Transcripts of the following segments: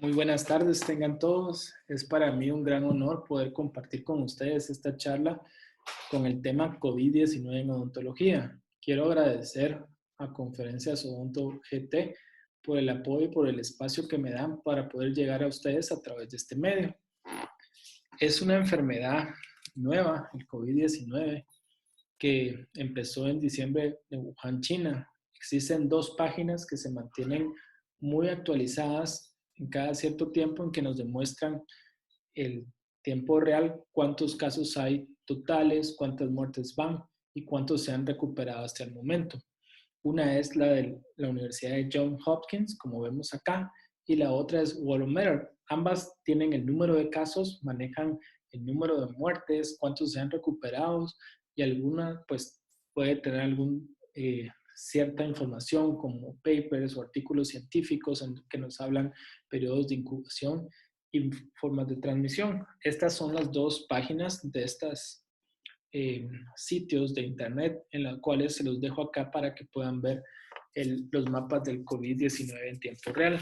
Muy buenas tardes, tengan todos. Es para mí un gran honor poder compartir con ustedes esta charla con el tema COVID-19 en odontología. Quiero agradecer a Conferencias Odonto GT por el apoyo y por el espacio que me dan para poder llegar a ustedes a través de este medio. Es una enfermedad nueva, el COVID-19, que empezó en diciembre en Wuhan, China. Existen dos páginas que se mantienen muy actualizadas en cada cierto tiempo en que nos demuestran el tiempo real, cuántos casos hay totales, cuántas muertes van y cuántos se han recuperado hasta el momento. Una es la de la Universidad de Johns Hopkins, como vemos acá, y la otra es Worldometer. Ambas tienen el número de casos, manejan el número de muertes, cuántos se han recuperado y alguna pues puede tener algún cierta información como papers o artículos científicos en que nos hablan periodos de incubación y formas de transmisión. Estas son las dos páginas de estas sitios de internet en los cuales se los dejo acá para que puedan ver los mapas del COVID-19 en tiempo real.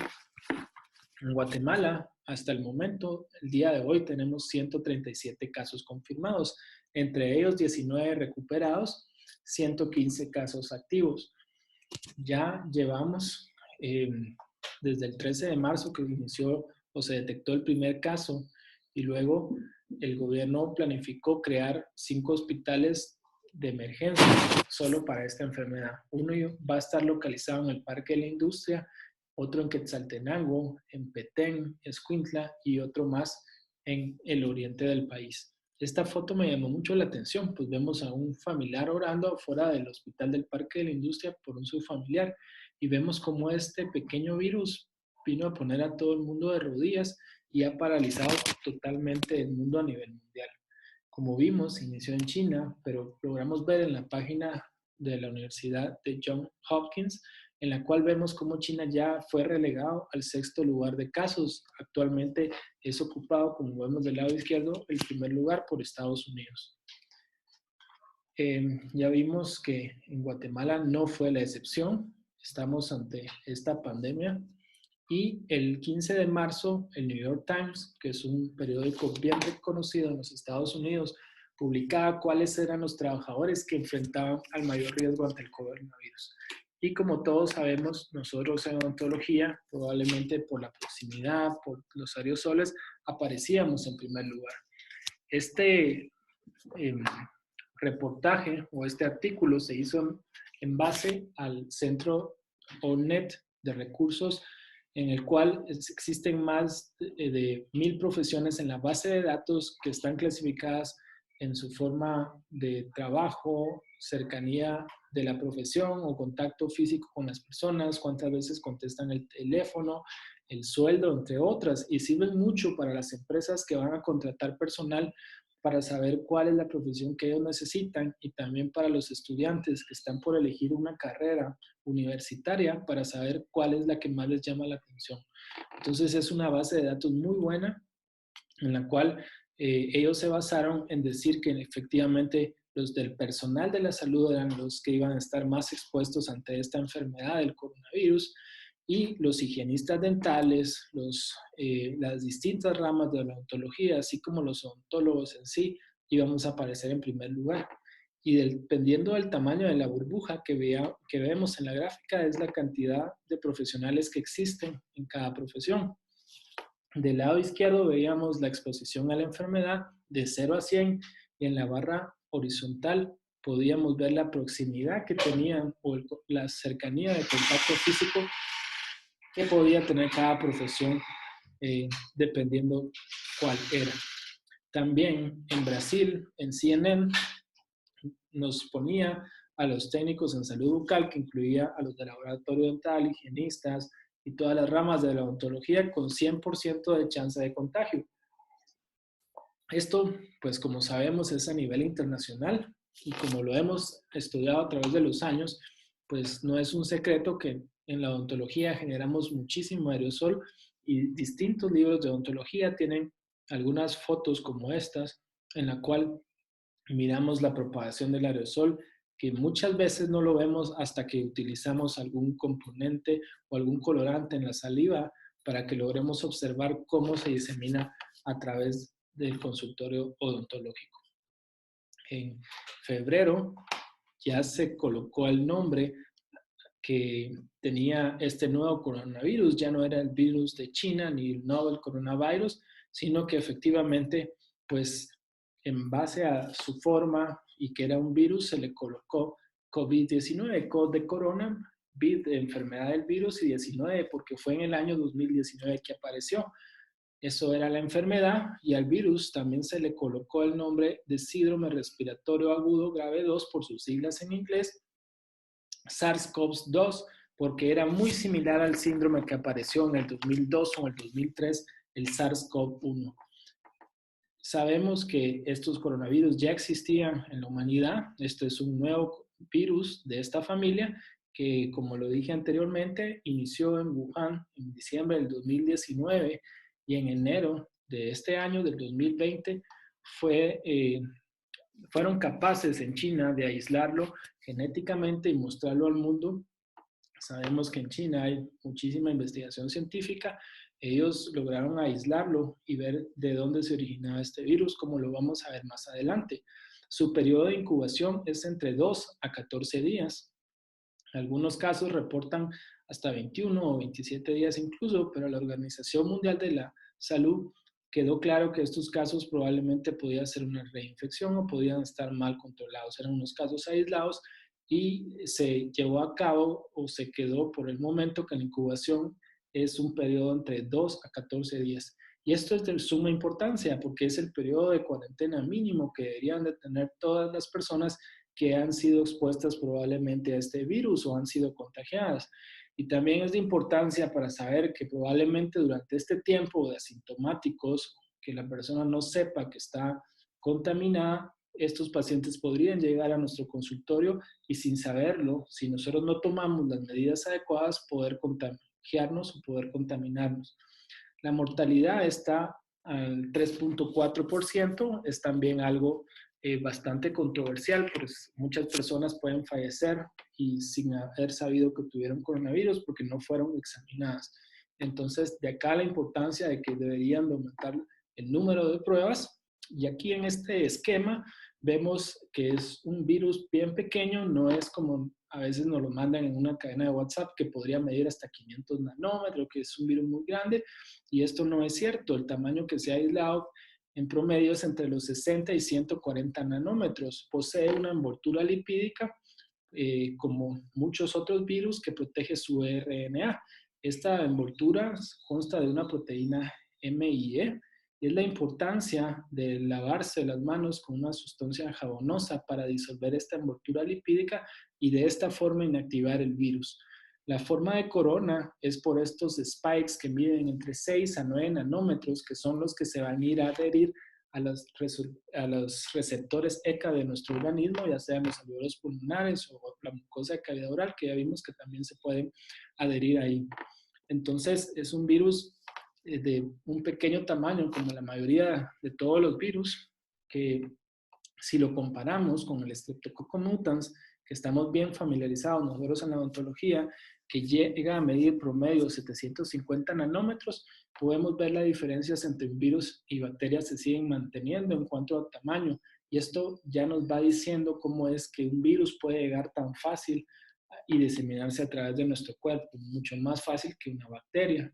En Guatemala, hasta el momento, el día de hoy, tenemos 137 casos confirmados, entre ellos 19 recuperados, 115 casos activos. Ya llevamos desde el 13 de marzo que inició o se detectó el primer caso y luego el gobierno planificó crear 5 hospitales de emergencia solo para esta enfermedad. Uno va a estar localizado en el Parque de la Industria, otro en Quetzaltenango, en Petén, Escuintla y otro más en el oriente del país. Esta foto me llamó mucho la atención, pues vemos a un familiar orando afuera del hospital del Parque de la Industria por un subfamiliar y vemos cómo este pequeño virus vino a poner a todo el mundo de rodillas y ha paralizado totalmente el mundo a nivel mundial. Como vimos, inició en China, pero logramos ver en la página de la Universidad de Johns Hopkins, en la cual vemos cómo China ya fue relegado al 6º lugar de casos. Actualmente es ocupado, como vemos del lado izquierdo, el primer lugar por Estados Unidos. Ya vimos que en Guatemala no fue la excepción. Estamos ante esta pandemia. Y el 15 de marzo, el New York Times, que es un periódico bien reconocido en los Estados Unidos, publicaba cuáles eran los trabajadores que enfrentaban al mayor riesgo ante el coronavirus. Y como todos sabemos, nosotros en odontología, probablemente por la proximidad, por los aerosoles, aparecíamos en primer lugar. Este eh, reportaje o este artículo se hizo en base al centro ONET de recursos en el cual existen más de 1000 profesiones en la base de datos que están clasificadas en su forma de trabajo, cercanía de la profesión o contacto físico con las personas, cuántas veces contestan el teléfono, el sueldo, entre otras, y sirven mucho para las empresas que van a contratar personal para saber cuál es la profesión que ellos necesitan y también para los estudiantes que están por elegir una carrera universitaria para saber cuál es la que más les llama la atención. Entonces es una base de datos muy buena en la cual ellos se basaron en decir que efectivamente los del personal de la salud eran los que iban a estar más expuestos ante esta enfermedad del coronavirus y los higienistas dentales, las distintas ramas de la odontología, así como los odontólogos en sí, íbamos a aparecer en primer lugar. Y dependiendo del tamaño de la burbuja que vemos en la gráfica, es la cantidad de profesionales que existen en cada profesión. Del lado izquierdo veíamos la exposición a la enfermedad de 0 a 100 y en la barra horizontal podíamos ver la proximidad que tenían o la cercanía de contacto físico que podía tener cada profesión dependiendo cuál era. También en Brasil, en CNN, nos ponía a los técnicos en salud bucal, que incluía a los de laboratorio dental, higienistas y todas las ramas de la odontología con 100% de chance de contagio. Esto, pues como sabemos, es a nivel internacional y como lo hemos estudiado a través de los años, pues no es un secreto que en la odontología generamos muchísimo aerosol y distintos libros de odontología tienen algunas fotos como estas en la cual miramos la propagación del aerosol, que muchas veces no lo vemos hasta que utilizamos algún componente o algún colorante en la saliva para que logremos observar cómo se disemina a través del consultorio odontológico. En febrero ya se colocó el nombre que tenía este nuevo coronavirus. Ya no era el virus de China ni el novel coronavirus, sino que efectivamente, pues en base a su forma y que era un virus, se le colocó COVID-19, COVID de corona, vid de enfermedad del virus y 19 porque fue en el año 2019 que apareció. Eso era la enfermedad y al virus también se le colocó el nombre de síndrome respiratorio agudo grave 2 por sus siglas en inglés, SARS-CoV-2, porque era muy similar al síndrome que apareció en el 2002 o en el 2003, el SARS-CoV-1. Sabemos que estos coronavirus ya existían en la humanidad. Este es un nuevo virus de esta familia que, como lo dije anteriormente, inició en Wuhan en diciembre del 2019 y en enero de este año, del 2020, fueron capaces en China de aislarlo genéticamente y mostrarlo al mundo. Sabemos que en China hay muchísima investigación científica. Ellos lograron aislarlo y ver de dónde se originaba este virus, como lo vamos a ver más adelante. Su periodo de incubación es entre 2 a 14 días. Algunos casos reportan hasta 21 o 27 días incluso, pero la Organización Mundial de la Salud quedó claro que estos casos probablemente podían ser una reinfección o podían estar mal controlados. Eran unos casos aislados y se llevó a cabo o se quedó por el momento que la incubación es un periodo entre 2 a 14 días. Y esto es de suma importancia porque es el periodo de cuarentena mínimo que deberían de tener todas las personas que han sido expuestas probablemente a este virus o han sido contagiadas. Y también es de importancia para saber que probablemente durante este tiempo de asintomáticos, que la persona no sepa que está contaminada, estos pacientes podrían llegar a nuestro consultorio y sin saberlo, si nosotros no tomamos las medidas adecuadas, poder contagiarnos o poder contaminarnos. La mortalidad está al 3.4%, es también algo bastante controversial, pues muchas personas pueden fallecer y sin haber sabido que tuvieron coronavirus porque no fueron examinadas. Entonces, de acá la importancia de que deberían de aumentar el número de pruebas. Y aquí en este esquema vemos que es un virus bien pequeño, no es como a veces nos lo mandan en una cadena de WhatsApp que podría medir hasta 500 nanómetros, que es un virus muy grande, y esto no es cierto. El tamaño que se ha aislado en promedio es entre los 60 y 140 nanómetros. Posee una envoltura lipídica, como muchos otros virus, que protege su RNA. Esta envoltura consta de una proteína MIE y es la importancia de lavarse las manos con una sustancia jabonosa para disolver esta envoltura lipídica y de esta forma inactivar el virus. La forma de corona es por estos spikes que miden entre 6 a 9 nanómetros, que son los que se van a ir a adherir a los receptores ECA de nuestro organismo, ya sean los alveolos pulmonares o la mucosa de cavidad oral, que ya vimos que también se pueden adherir ahí. Entonces, es un virus de un pequeño tamaño, como la mayoría de todos los virus, que si lo comparamos con el Streptococcus mutans, que estamos bien familiarizados nosotros en la odontología, que llega a medir promedio 750 nanómetros, podemos ver las diferencias entre un virus y bacterias se siguen manteniendo en cuanto a tamaño. Y esto ya nos va diciendo cómo es que un virus puede llegar tan fácil y diseminarse a través de nuestro cuerpo, mucho más fácil que una bacteria.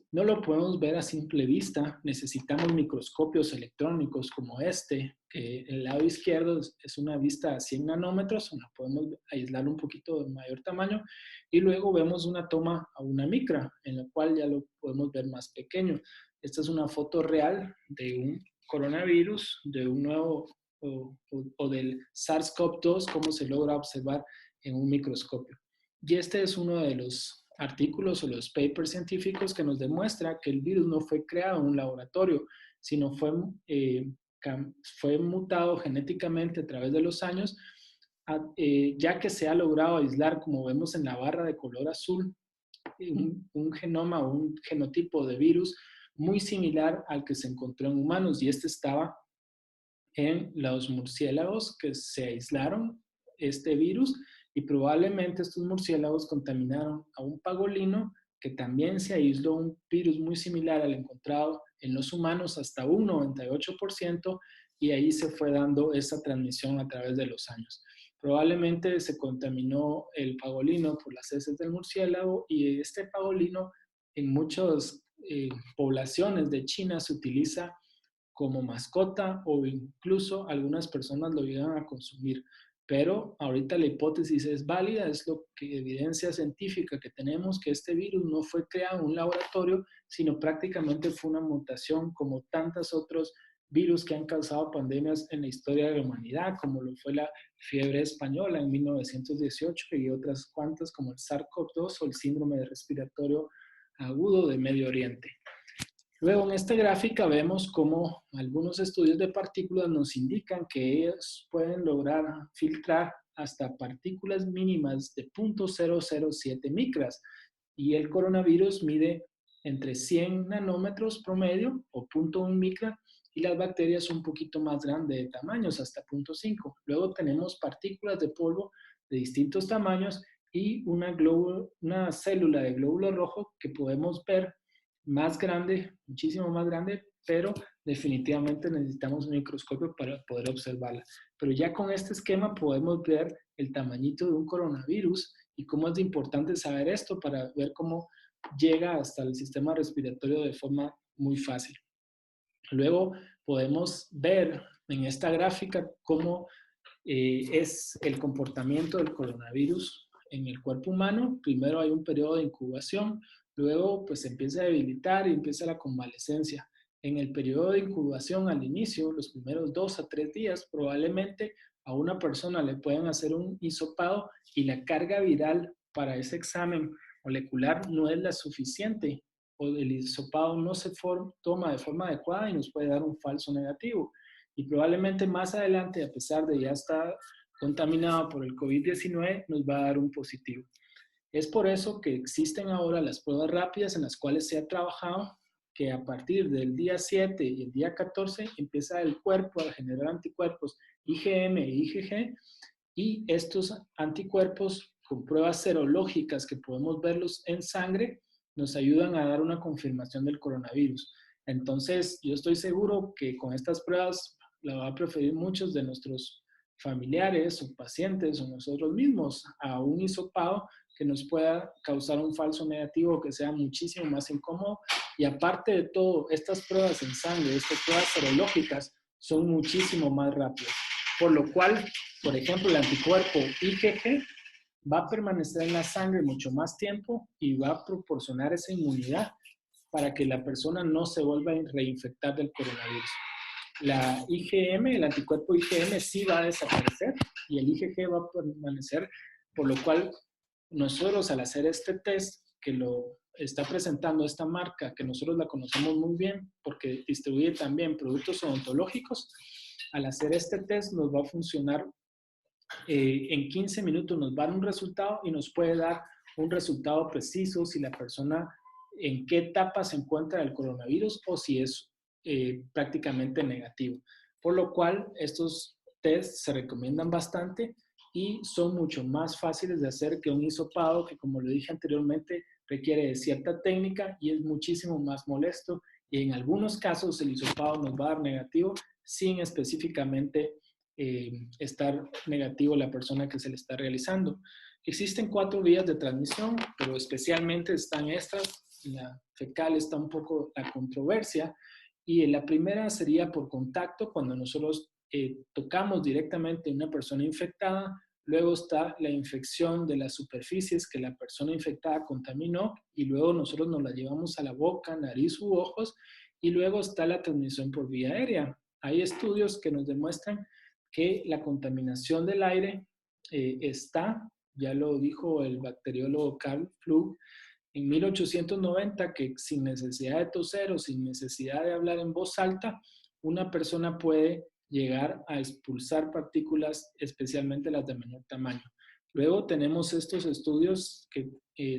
No lo podemos ver a simple vista, necesitamos microscopios electrónicos como este, que el lado izquierdo es una vista a 100 nanómetros, la podemos aislar un poquito de mayor tamaño, y luego vemos una toma a una micra, en la cual ya lo podemos ver más pequeño. Esta es una foto real de un coronavirus, de un nuevo o del SARS-CoV-2, como se logra observar en un microscopio. Y este es uno de los artículos o los papers científicos que nos demuestra que el virus no fue creado en un laboratorio, sino fue mutado genéticamente a través de los años, ya que se ha logrado aislar, como vemos en la barra de color azul, un genoma o un genotipo de virus muy similar al que se encontró en humanos, y este estaba en los murciélagos que se aislaron este virus, y probablemente estos murciélagos contaminaron a un pangolino que también se aisló un virus muy similar al encontrado en los humanos hasta un 98%, y ahí se fue dando esa transmisión a través de los años. Probablemente se contaminó el pangolino por las heces del murciélago, y este pangolino en muchas poblaciones de China se utiliza como mascota, o incluso algunas personas lo llegan a consumir. Pero ahorita la hipótesis es válida, es lo que evidencia científica que tenemos, que este virus no fue creado en un laboratorio, sino prácticamente fue una mutación como tantos otros virus que han causado pandemias en la historia de la humanidad, como lo fue la fiebre española en 1918 y otras cuantas como el SARS-CoV-2 o el síndrome respiratorio agudo de Medio Oriente. Luego en esta gráfica vemos cómo algunos estudios de partículas nos indican que ellos pueden lograr filtrar hasta partículas mínimas de 0.007 micras, y el coronavirus mide entre 100 nanómetros promedio o 0.1 micra, y las bacterias un poquito más grandes de tamaños, hasta 0.5. Luego tenemos partículas de polvo de distintos tamaños y una célula de glóbulo rojo que podemos ver más grande, muchísimo más grande, pero definitivamente necesitamos un microscopio para poder observarla. Pero ya con este esquema podemos ver el tamañito de un coronavirus y cómo es importante saber esto para ver cómo llega hasta el sistema respiratorio de forma muy fácil. Luego podemos ver en esta gráfica cómo es el comportamiento del coronavirus en el cuerpo humano. Primero hay un periodo de incubación, luego pues se empieza a debilitar y empieza la convalecencia. En el periodo de incubación al inicio, los primeros 2 a 3 días, probablemente a una persona le pueden hacer un hisopado y la carga viral para ese examen molecular no es la suficiente, o el hisopado no se toma de forma adecuada y nos puede dar un falso negativo. Y probablemente más adelante, a pesar de ya estar contaminado por el COVID-19, nos va a dar un positivo. Es por eso que existen ahora las pruebas rápidas en las cuales se ha trabajado que a partir del día 7 y el día 14 empieza el cuerpo a generar anticuerpos IgM e IgG, y estos anticuerpos con pruebas serológicas que podemos verlos en sangre nos ayudan a dar una confirmación del coronavirus. Entonces, yo estoy seguro que con estas pruebas la va a preferir muchos de nuestros familiares o pacientes o nosotros mismos a un hisopado que nos pueda causar un falso negativo que sea muchísimo más incómodo. Y aparte de todo, estas pruebas en sangre, estas pruebas serológicas son muchísimo más rápidas. Por lo cual, por ejemplo, el anticuerpo IgG va a permanecer en la sangre mucho más tiempo y va a proporcionar esa inmunidad para que la persona no se vuelva a reinfectar del coronavirus. La IgM, el anticuerpo IgM sí va a desaparecer y el IgG va a permanecer, por lo cual nosotros al hacer este test que lo está presentando esta marca, que nosotros la conocemos muy bien porque distribuye también productos odontológicos, al hacer este test nos va a funcionar en 15 minutos, nos va a dar un resultado y nos puede dar un resultado preciso si la persona en qué etapa se encuentra del coronavirus o si es prácticamente negativo. Por lo cual, estos tests se recomiendan bastante y son mucho más fáciles de hacer que un hisopado que, como lo dije anteriormente, requiere de cierta técnica y es muchísimo más molesto, y en algunos casos el hisopado nos va a dar negativo sin específicamente estar negativo la persona que se le está realizando. Existen 4 vías de transmisión, pero especialmente están estas. En la fecal está un poco la controversia, y la primera sería por contacto, cuando nosotros tocamos directamente a una persona infectada. Luego está la infección de las superficies que la persona infectada contaminó y luego nosotros nos la llevamos a la boca, nariz u ojos, y luego está la transmisión por vía aérea. Hay estudios que nos demuestran que la contaminación del aire ya lo dijo el bacteriólogo Carl Flug en 1890, que sin necesidad de toser o sin necesidad de hablar en voz alta, una persona puede llegar a expulsar partículas, especialmente las de menor tamaño. Luego tenemos estos estudios que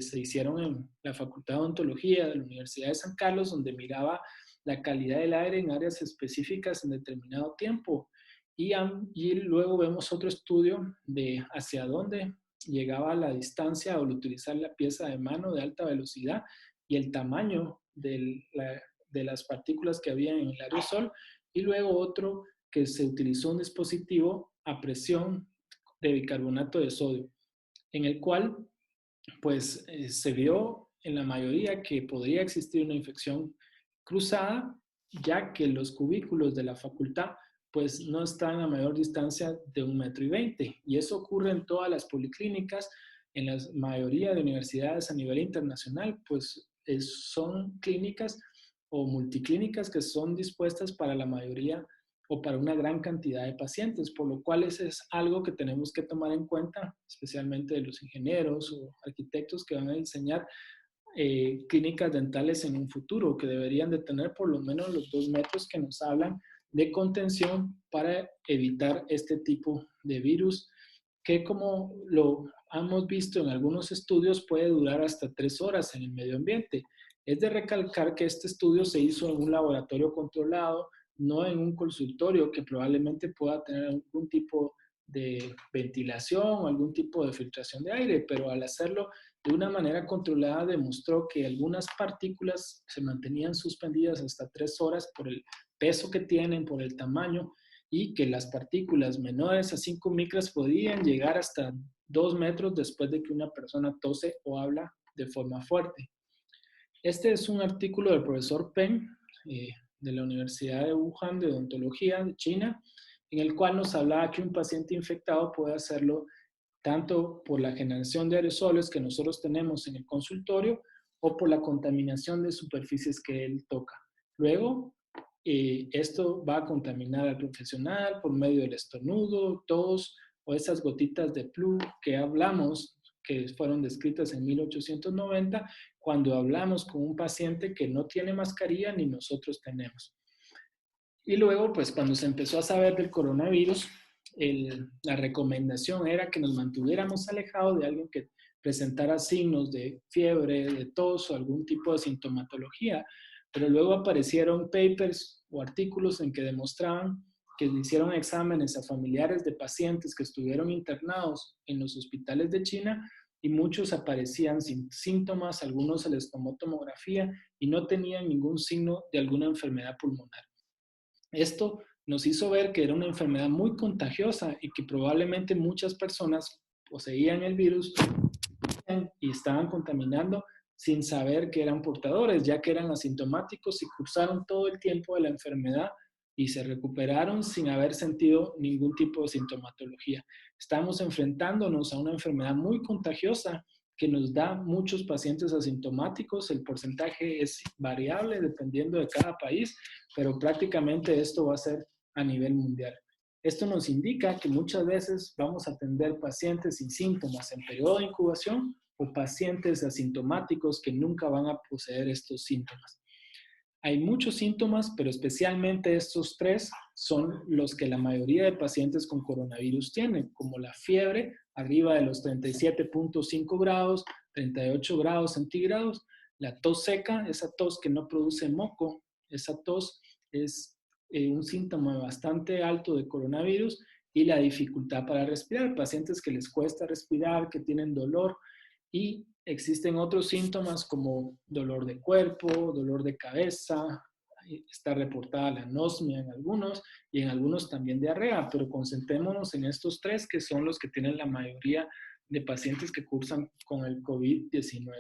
se hicieron en la Facultad de Odontología de la Universidad de San Carlos, donde miraba la calidad del aire en áreas específicas en determinado tiempo. Y luego vemos otro estudio de hacia dónde llegaba a la distancia al utilizar la pieza de mano de alta velocidad y el tamaño de las partículas que había en el aerosol, y luego otro que se utilizó un dispositivo a presión de bicarbonato de sodio, en el cual pues se vio en la mayoría que podría existir una infección cruzada, ya que los cubículos de la facultad pues no están a mayor distancia de 1,20 m. Y eso ocurre en todas las policlínicas, en la mayoría de universidades a nivel internacional, pues son clínicas o multiclínicas que son dispuestas para la mayoría o para una gran cantidad de pacientes, por lo cual ese es algo que tenemos que tomar en cuenta, especialmente los ingenieros o arquitectos que van a diseñar clínicas dentales en un futuro, que deberían de tener por lo menos los 2 metros que nos hablan de contención para evitar este tipo de virus, que como lo hemos visto en algunos estudios puede durar hasta 3 horas en el medio ambiente. Es de recalcar que este estudio se hizo en un laboratorio controlado, no en un consultorio que probablemente pueda tener algún tipo de ventilación o algún tipo de filtración de aire, pero al hacerlo de una manera controlada demostró que algunas partículas se mantenían suspendidas hasta 3 horas por el peso que tienen, por el tamaño, y que las partículas menores a 5 micras podían llegar hasta 2 metros después de que una persona tose o habla de forma fuerte. Este es un artículo del profesor Peng de la Universidad de Wuhan de Odontología de China, en el cual nos hablaba que un paciente infectado puede hacerlo tanto por la generación de aerosoles que nosotros tenemos en el consultorio o por la contaminación de superficies que él toca. Luego, esto va a contaminar al profesional por medio del estornudo, tos o esas gotitas de plu que hablamos, que fueron descritas en 1890, cuando hablamos con un paciente que no tiene mascarilla ni nosotros tenemos. Y luego, pues cuando se empezó a saber del coronavirus, la recomendación era que nos mantuviéramos alejados de alguien que presentara signos de fiebre, de tos o algún tipo de sintomatología. Pero luego aparecieron papers o artículos en que demostraban que hicieron exámenes a familiares de pacientes que estuvieron internados en los hospitales de China y muchos aparecían sin síntomas, algunos se les tomó tomografía y no tenían ningún signo de alguna enfermedad pulmonar. Esto nos hizo ver que era una enfermedad muy contagiosa y que probablemente muchas personas poseían el virus y estaban contaminando sin saber que eran portadores, ya que eran asintomáticos y cursaron todo el tiempo de la enfermedad y se recuperaron sin haber sentido ningún tipo de sintomatología. Estamos enfrentándonos a una enfermedad muy contagiosa que nos da muchos pacientes asintomáticos. El porcentaje es variable dependiendo de cada país, pero prácticamente esto va a ser a nivel mundial. Esto nos indica que muchas veces vamos a atender pacientes sin síntomas en periodo de incubación o pacientes asintomáticos que nunca van a poseer estos síntomas. Hay muchos síntomas, pero especialmente estos 3 son los que la mayoría de pacientes con coronavirus tienen, como la fiebre arriba de los 37.5 grados, 38 grados centígrados, la tos seca, esa tos que no produce moco, esa tos es un síntoma bastante alto de coronavirus, y la dificultad para respirar, pacientes que les cuesta respirar, que tienen dolor, y existen otros síntomas como dolor de cuerpo, dolor de cabeza, está reportada la anosmia en algunos y en algunos también diarrea, pero concentrémonos en estos 3 que son los que tienen la mayoría de pacientes que cursan con el COVID-19.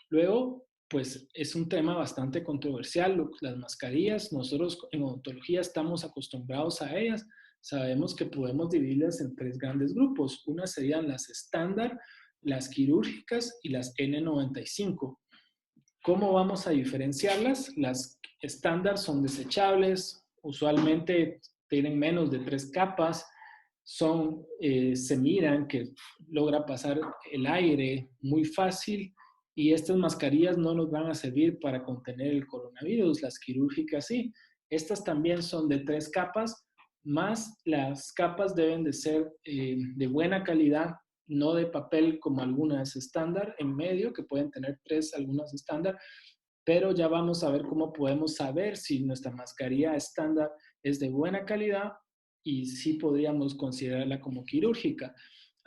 Luego, pues es un tema bastante controversial, las mascarillas. Nosotros en odontología estamos acostumbrados a ellas. Sabemos que podemos dividirlas en 3 grandes grupos. Unas serían las estándar, las quirúrgicas y las N95. ¿Cómo vamos a diferenciarlas? Las estándar son desechables, usualmente tienen menos de 3 capas, se miran que logra pasar el aire muy fácil, y estas mascarillas no nos van a servir para contener el coronavirus, las quirúrgicas sí. Estas también son de 3 capas, más las capas deben de ser de buena calidad, no de papel como algunas estándar en medio, que pueden tener 3 algunas estándar, pero ya vamos a ver cómo podemos saber si nuestra mascarilla estándar es de buena calidad y si podríamos considerarla como quirúrgica.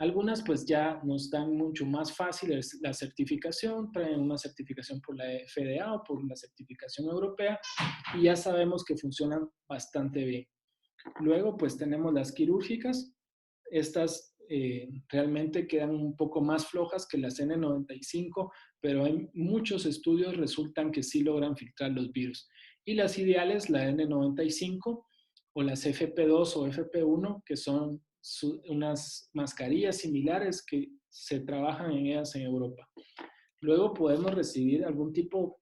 Algunas pues ya nos dan mucho más fácil la certificación, traen una certificación por la FDA o por la certificación europea y ya sabemos que funcionan bastante bien. Luego pues tenemos las quirúrgicas. Estas realmente quedan un poco más flojas que las N95, pero en muchos estudios resultan que sí logran filtrar los virus. Y las ideales, la N95 o las FP2 o FP1, que son unas mascarillas similares que se trabajan en ellas en Europa. Luego podemos recibir algún tipo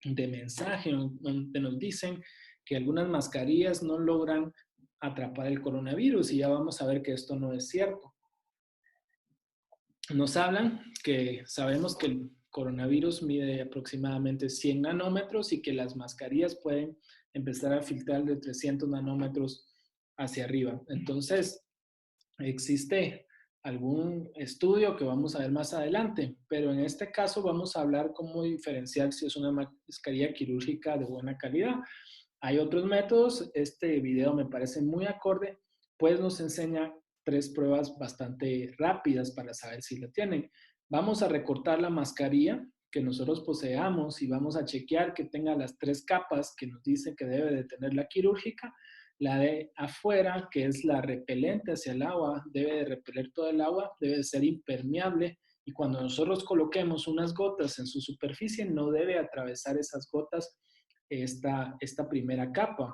de mensaje donde nos dicen que algunas mascarillas no logran atrapar el coronavirus y ya vamos a ver que esto no es cierto. Nos hablan que sabemos que el coronavirus mide aproximadamente 100 nanómetros y que las mascarillas pueden empezar a filtrar de 300 nanómetros hacia arriba. Entonces, existe algún estudio que vamos a ver más adelante, pero en este caso vamos a hablar cómo diferenciar si es una mascarilla quirúrgica de buena calidad. Hay otros métodos, este video me parece muy acorde, pues nos enseña 3 pruebas bastante rápidas para saber si la tienen. Vamos a recortar la mascarilla que nosotros poseamos y vamos a chequear que tenga las 3 capas que nos dice que debe de tener la quirúrgica. La de afuera, que es la repelente hacia el agua, debe de repeler todo el agua, debe de ser impermeable y cuando nosotros coloquemos unas gotas en su superficie no debe atravesar esas gotas esta primera capa.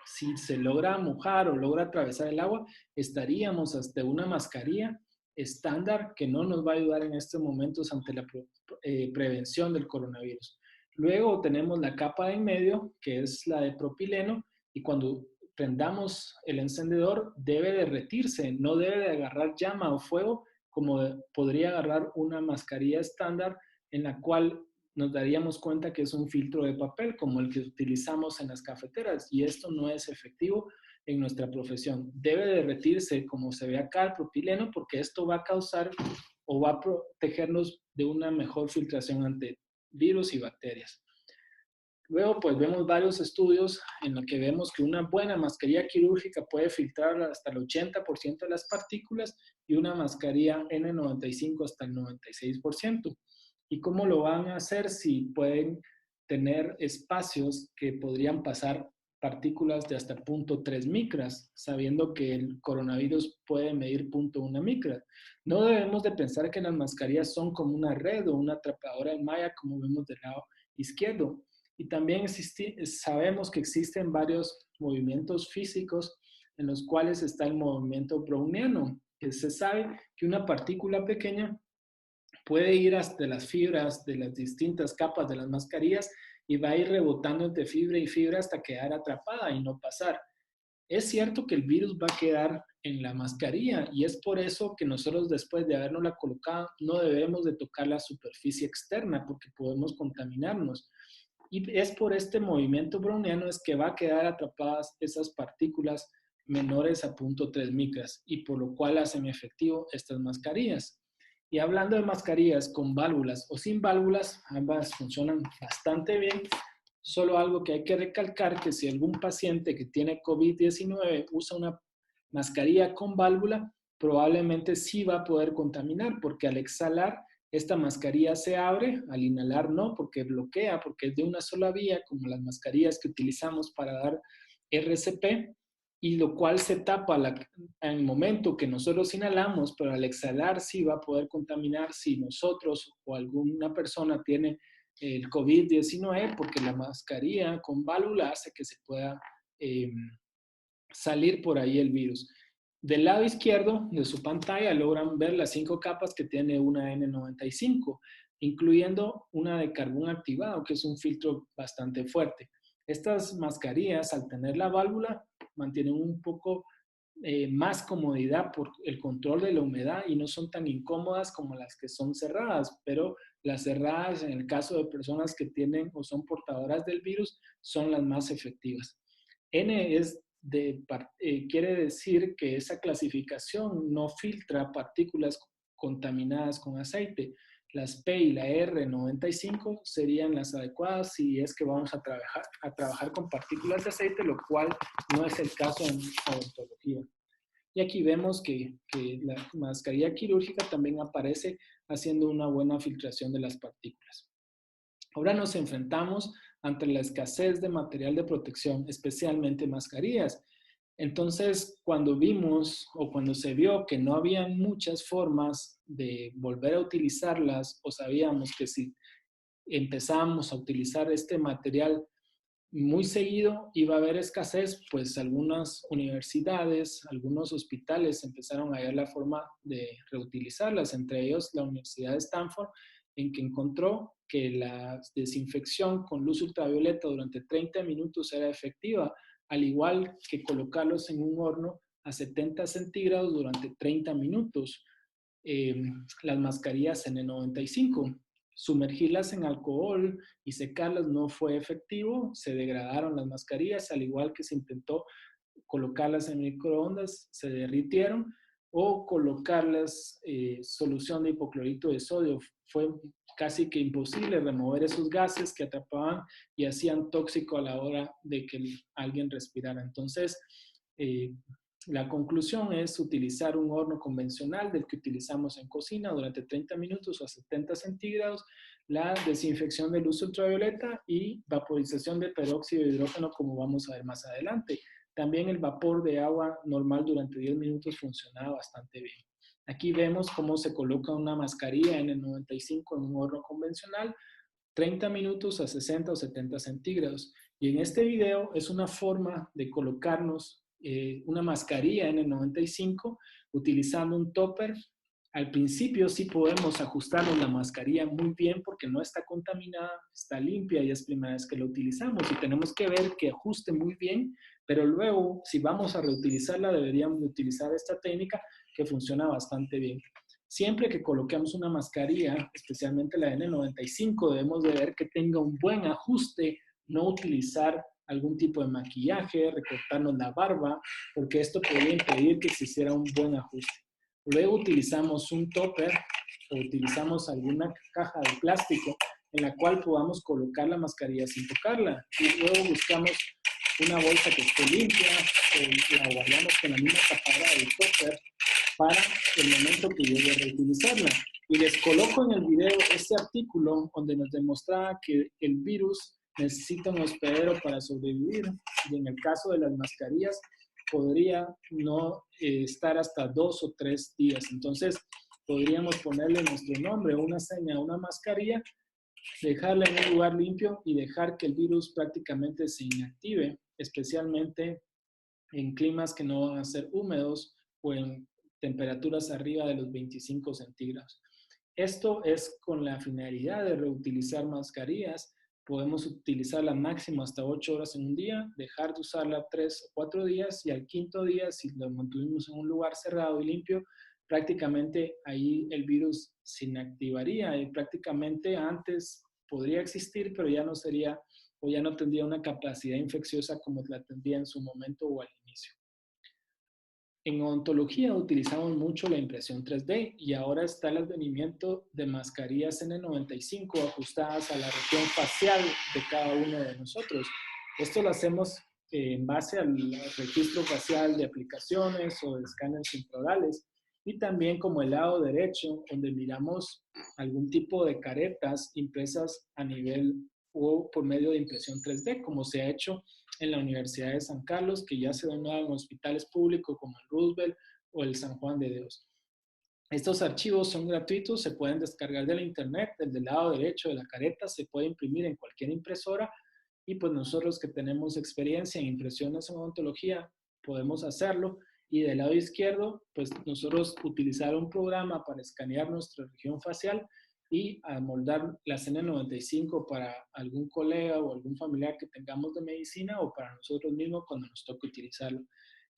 Si se logra mojar o logra atravesar el agua, estaríamos hasta una mascarilla estándar que no nos va a ayudar en estos momentos ante la prevención del coronavirus. Luego tenemos la capa de en medio, que es la de propileno, y cuando prendamos el encendedor debe derretirse, no debe de agarrar llama o fuego como podría agarrar una mascarilla estándar en la cual nos daríamos cuenta que es un filtro de papel como el que utilizamos en las cafeteras y esto no es efectivo en nuestra profesión. Debe derretirse como se ve acá el propileno porque esto va a causar o va a protegernos de una mejor filtración ante virus y bacterias. Luego, pues vemos varios estudios en los que vemos que una buena mascarilla quirúrgica puede filtrar hasta el 80% de las partículas y una mascarilla N95 hasta el 96%. ¿Y cómo lo van a hacer si pueden tener espacios que podrían pasar partículas de hasta 0.3 micras, sabiendo que el coronavirus puede medir 0.1 micras? No debemos de pensar que las mascarillas son como una red o una atrapadora de malla, como vemos del lado izquierdo. Y también sabemos que existen varios movimientos físicos en los cuales está el movimiento browniano, que se sabe que una partícula pequeña puede ir hasta las fibras de las distintas capas de las mascarillas y va a ir rebotando entre fibra y fibra hasta quedar atrapada y no pasar. Es cierto que el virus va a quedar en la mascarilla y es por eso que nosotros después de habernosla colocado no debemos de tocar la superficie externa porque podemos contaminarnos. Y es por este movimiento browniano es que va a quedar atrapadas esas partículas menores a 0.3 micras y por lo cual hacen efectivo estas mascarillas. Y hablando de mascarillas con válvulas o sin válvulas, ambas funcionan bastante bien. Solo algo que hay que recalcar que si algún paciente que tiene COVID-19 usa una mascarilla con válvula, probablemente sí va a poder contaminar porque al exhalar esta mascarilla se abre, al inhalar no, porque bloquea, porque es de una sola vía, como las mascarillas que utilizamos para dar RCP, y lo cual se tapa en el momento que nosotros inhalamos, pero al exhalar sí va a poder contaminar si nosotros o alguna persona tiene el COVID-19, porque la mascarilla con válvula hace que se pueda salir por ahí el virus. Del lado izquierdo de su pantalla logran ver las 5 capas que tiene una N95, incluyendo una de carbón activado, que es un filtro bastante fuerte. Estas mascarillas, al tener la válvula, mantienen un poco más comodidad por el control de la humedad y no son tan incómodas como las que son cerradas, pero las cerradas, en el caso de personas que tienen o son portadoras del virus, son las más efectivas. N es quiere decir que esa clasificación no filtra partículas contaminadas con aceite. Las P y la R95 serían las adecuadas si es que vamos a trabajar con partículas de aceite, lo cual no es el caso en odontología. Y aquí vemos que la mascarilla quirúrgica también aparece haciendo una buena filtración de las partículas. Ahora nos enfrentamos ante la escasez de material de protección, especialmente mascarillas. Entonces, cuando vimos o cuando se vio que no había muchas formas de volver a utilizarlas, o sabíamos que si empezamos a utilizar este material muy seguido iba a haber escasez, pues algunas universidades, algunos hospitales empezaron a ver la forma de reutilizarlas, entre ellos la Universidad de Stanford, en que encontró que la desinfección con luz ultravioleta durante 30 minutos era efectiva, al igual que colocarlos en un horno a 70 centígrados durante 30 minutos. Las mascarillas N95. Sumergirlas en alcohol y secarlas no fue efectivo, se degradaron las mascarillas, al igual que se intentó colocarlas en microondas, se derritieron, o colocarlas solución de hipoclorito de sodio. Fue casi que imposible remover esos gases que atrapaban y hacían tóxico a la hora de que alguien respirara. Entonces, la conclusión es utilizar un horno convencional del que utilizamos en cocina durante 30 minutos a 70 centígrados, la desinfección de luz ultravioleta y vaporización de peróxido de hidrógeno, como vamos a ver más adelante. También el vapor de agua normal durante 10 minutos funcionaba bastante bien. Aquí vemos cómo se coloca una mascarilla N95 en un horno convencional, 30 minutos a 60 o 70 centígrados. Y en este video es una forma de colocarnos una mascarilla N95 utilizando un topper. Al principio sí podemos ajustarnos la mascarilla muy bien porque no está contaminada, está limpia y es primera vez que la utilizamos y tenemos que ver que ajuste muy bien, pero luego si vamos a reutilizarla deberíamos utilizar esta técnica que funciona bastante bien. Siempre que coloquemos una mascarilla, especialmente la N95, debemos de ver que tenga un buen ajuste, no utilizar algún tipo de maquillaje, recortarnos la barba, porque esto podría impedir que se hiciera un buen ajuste. Luego utilizamos un topper o utilizamos alguna caja de plástico en la cual podamos colocar la mascarilla sin tocarla. Y luego buscamos una bolsa que esté limpia o la guardamos con la misma tapadera del topper para el momento que llegue a reutilizarla. Y les coloco en el video este artículo donde nos demostraba que el virus necesita un hospedero para sobrevivir y en el caso de las mascarillas podría no estar hasta 2 o 3 días. Entonces podríamos ponerle nuestro nombre, una seña, una mascarilla, dejarla en un lugar limpio y dejar que el virus prácticamente se inactive, especialmente en climas que no van a ser húmedos o en temperaturas arriba de los 25 centígrados. Esto es con la finalidad de reutilizar mascarillas. Podemos utilizarla máximo hasta 8 horas en un día, dejar de usarla 3 o 4 días y al quinto día, si lo mantuvimos en un lugar cerrado y limpio, prácticamente ahí el virus se inactivaría y prácticamente antes podría existir, pero ya no sería o ya no tendría una capacidad infecciosa como la tendría en su momento o al inicio. En odontología utilizamos mucho la impresión 3D y ahora está el advenimiento de mascarillas N95 ajustadas a la región facial de cada uno de nosotros. Esto lo hacemos en base al registro facial de aplicaciones o de escáneres intraorales y también como el lado derecho donde miramos algún tipo de caretas impresas a nivel o por medio de impresión 3D, como se ha hecho en la Universidad de San Carlos, que ya se donó en hospitales públicos como el Roosevelt o el San Juan de Dios. Estos archivos son gratuitos, se pueden descargar de la internet, del lado derecho de la careta se puede imprimir en cualquier impresora y pues nosotros que tenemos experiencia en impresiones en odontología podemos hacerlo y del lado izquierdo pues nosotros utilizar un programa para escanear nuestra región facial y amoldar la N95 para algún colega o algún familiar que tengamos de medicina o para nosotros mismos cuando nos toque utilizarlo.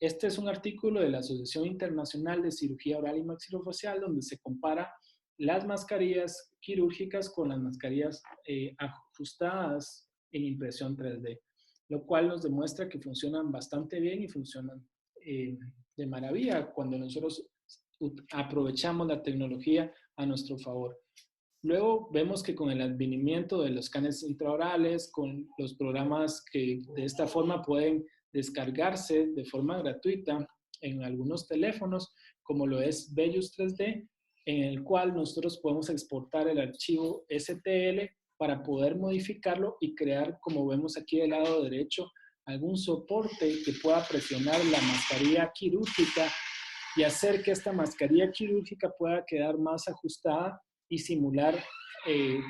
Este es un artículo de la Asociación Internacional de Cirugía Oral y Maxilofacial donde se compara las mascarillas quirúrgicas con las mascarillas ajustadas en impresión 3D, lo cual nos demuestra que funcionan bastante bien y funcionan de maravilla cuando nosotros aprovechamos la tecnología a nuestro favor. Luego vemos que con el advenimiento de los escáneres intraorales, con los programas que de esta forma pueden descargarse de forma gratuita en algunos teléfonos, como lo es Vellus 3D, en el cual nosotros podemos exportar el archivo STL para poder modificarlo y crear, como vemos aquí del lado derecho, algún soporte que pueda presionar la mascarilla quirúrgica y hacer que esta mascarilla quirúrgica pueda quedar más ajustada y simular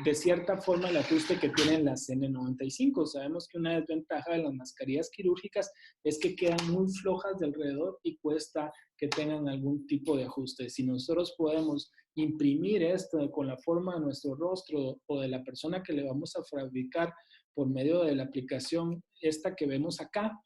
de cierta forma el ajuste que tienen las N95. Sabemos que una desventaja de las mascarillas quirúrgicas es que quedan muy flojas de alrededor y cuesta que tengan algún tipo de ajuste. Si nosotros podemos imprimir esto con la forma de nuestro rostro o de la persona que le vamos a fabricar por medio de la aplicación esta que vemos acá,